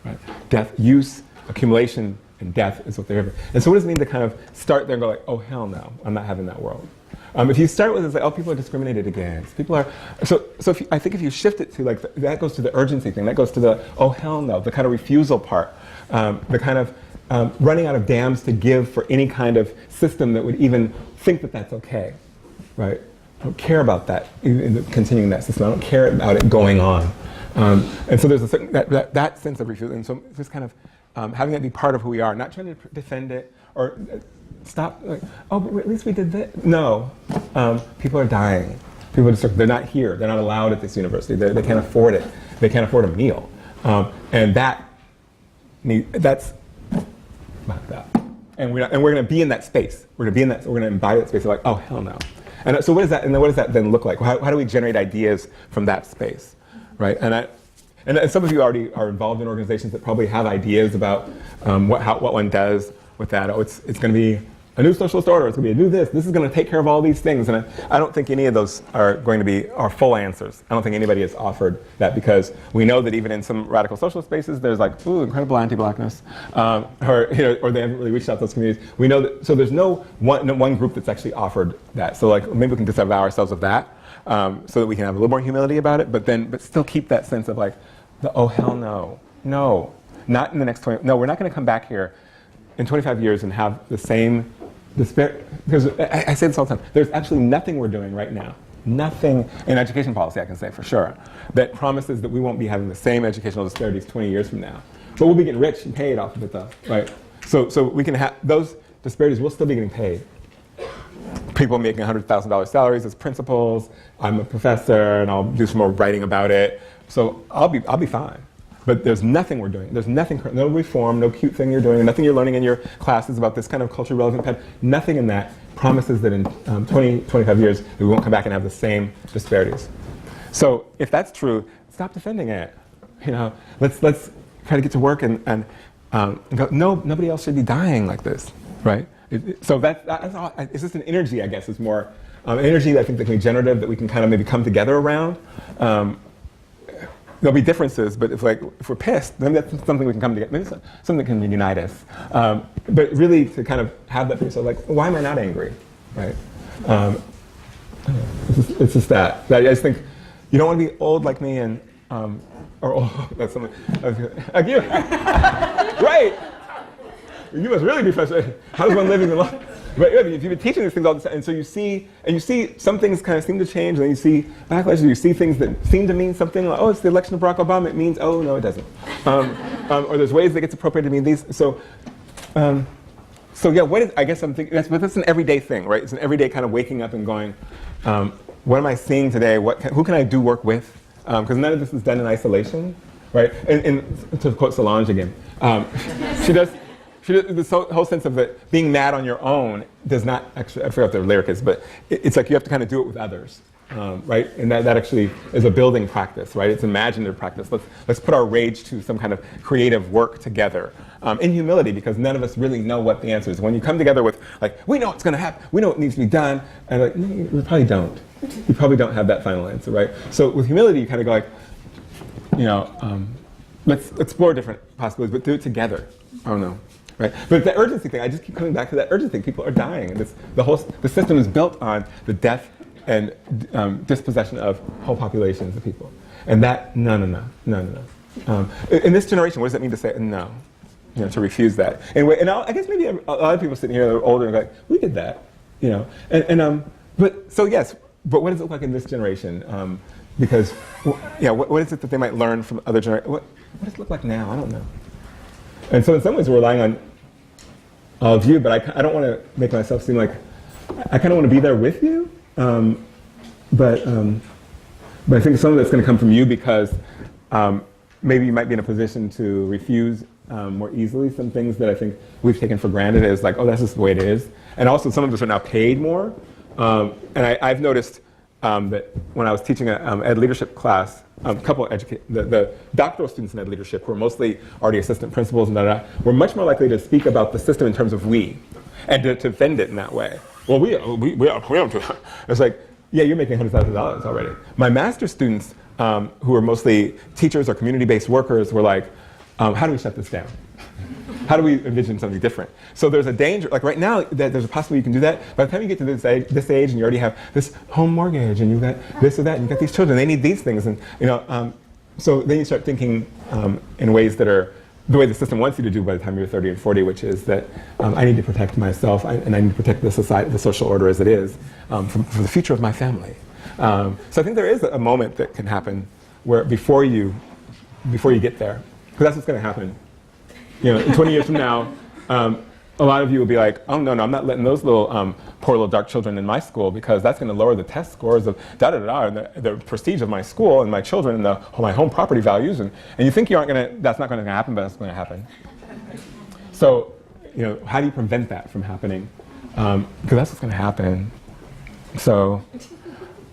right? Death, use, accumulation, and death is what they're here for. And so what does it mean to kind of start there and go like, oh hell no, I'm not having that world. If you start with it's like, oh, people are discriminated against. People are I think if you shift it to like that goes to the urgency thing, that goes to the oh hell no, the kind of refusal part, the kind of running out of dams to give for any kind of system that would even think that that's okay, right? I don't care about that, continuing that system. I don't care about it going on. And so there's a certain, that sense of refusal. And so just kind of having that be part of who we are, not trying to defend it or stop, like, oh, but at least we did this. No, people are dying. People are they're not here. They're not allowed at this university. They can't afford it. They can't afford a meal. And that's not that. And we're going to be in that space. We're going to embody that space. We're like, oh, hell no. And so what does that, and then what does that then look like? How do we generate ideas from that space, right? And some of you already are involved in organizations that probably have ideas about what one does with that. Oh, it's going to be a new socialist order, it's going to be a new this is going to take care of all these things. And I don't think any of those are going to be our full answers. I don't think anybody has offered that, because we know that even in some radical socialist spaces, there's like, ooh, incredible anti-blackness, or they haven't really reached out to those communities. We know that, so there's no one group that's actually offered that. So like, maybe we can disavow ourselves of that, so that we can have a little more humility about it, but still keep that sense of like, oh hell no, no, not in the next 20, no, we're not going to come back here in 25 years and have the same despair, because I say this all the time, there's absolutely nothing we're doing right now, nothing in education policy, I can say for sure, that promises that we won't be having the same educational disparities 20 years from now. But we'll be getting rich and paid off of it though, right? So we can have, those disparities will still be getting paid. People making $100,000 salaries as principals, I'm a professor and I'll do some more writing about it, so I'll be fine. But there's nothing we're doing. There's nothing, no reform, no cute thing you're doing, nothing you're learning in your classes about this kind of culturally relevant pen. Nothing in that promises that in 25 years we won't come back and have the same disparities. So if that's true, stop defending it. You know, let's try to get to work and go, no, nobody else should be dying like this, right? So that's all. It's just an energy, I guess, is more energy that I think that can be generative, that we can kind of maybe come together around. There'll be differences, but if we're pissed, then that's something we can come together. Maybe it's something that can unite us. But really, to kind of have that piece of like, why am I not angry, right? It's just that. I just think you don't want to be old like me and or old. That's something. Like you, right? You must really be frustrated. How does one live in the life? But if you've been teaching these things all the time, and so you see some things kind of seem to change, and then you see backlash, you see things that seem to mean something, like, oh, it's the election of Barack Obama, it means, oh, no, it doesn't. Or there's ways that gets appropriated to mean these. So yeah, I guess I'm thinking, that's an everyday thing, right? It's an everyday kind of waking up and going, what am I seeing today? Who can I do work with? Because none of this is done in isolation, right? And to quote Solange again, this whole sense of it being mad on your own does not actually, I forgot what the lyric is, but it's like you have to kind of do it with others, right? And that actually is a building practice, right? It's imaginative practice. Let's put our rage to some kind of creative work together in humility, because none of us really know what the answer is. When you come together with like, we know what's going to happen, we know what needs to be done, and like, no, you probably don't. You probably don't have that final answer, right? So with humility, you kind of go like, you know, let's explore different possibilities, but do it together. I don't know. Right? But the urgency thing, I just keep coming back to that urgency thing. People are dying. And the system is built on the death and dispossession of whole populations of people. And that, no. In this generation, what does that mean to say no? You know, to refuse that. Anyway, and I guess maybe a lot of people sitting here that are older and like, we did that. You know, but so yes, but what does it look like in this generation? Because, yeah, what is it that they might learn from other generations? What does it look like now? I don't know. And so in some ways we're relying on all of you, but I don't want to make myself seem like, I kind of want to be there with you, but I think some of that's going to come from you, because maybe you might be in a position to refuse more easily some things that I think we've taken for granted as like, oh, that's just the way it is. And also some of us are now paid more. And I've noticed that when I was teaching an ed leadership class, a couple of the doctoral students in ed leadership, who are mostly already assistant principals and were much more likely to speak about the system in terms of we, and to defend it in that way. Well, we are. It's like, yeah, you're making $100,000 already. My master's students, who are mostly teachers or community-based workers, were like, how do we shut this down? How do we envision something different? So there's a danger, like right now, that there's a possibility you can do that. By the time you get to this age and you already have this home mortgage and you've got this or that, and you've got these children, they need these things. And so then you start thinking in ways that are the way the system wants you to do by the time you're 30 and 40, which is that I need to protect myself and I need to protect the society, the social order as it is, for the future of my family. So I think there is a moment that can happen where before you get there, because that's what's going to happen. You know, in 20 years from now, a lot of you will be like, oh, no, I'm not letting those poor little dark children in my school, because that's going to lower the test scores of and the prestige of my school and my children and my home property values. And you think that's not going to happen, but that's going to happen. So, you know, how do you prevent that from happening? Because that's what's going to happen. So,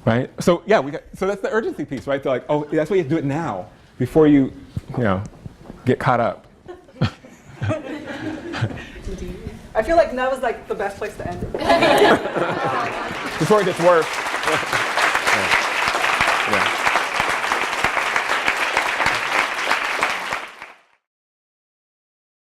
right? So, yeah, so that's the urgency piece, right? They're like, oh, that's why you have to do it now, before you get caught up. I feel like that was like the best place to end it. Before it gets worse.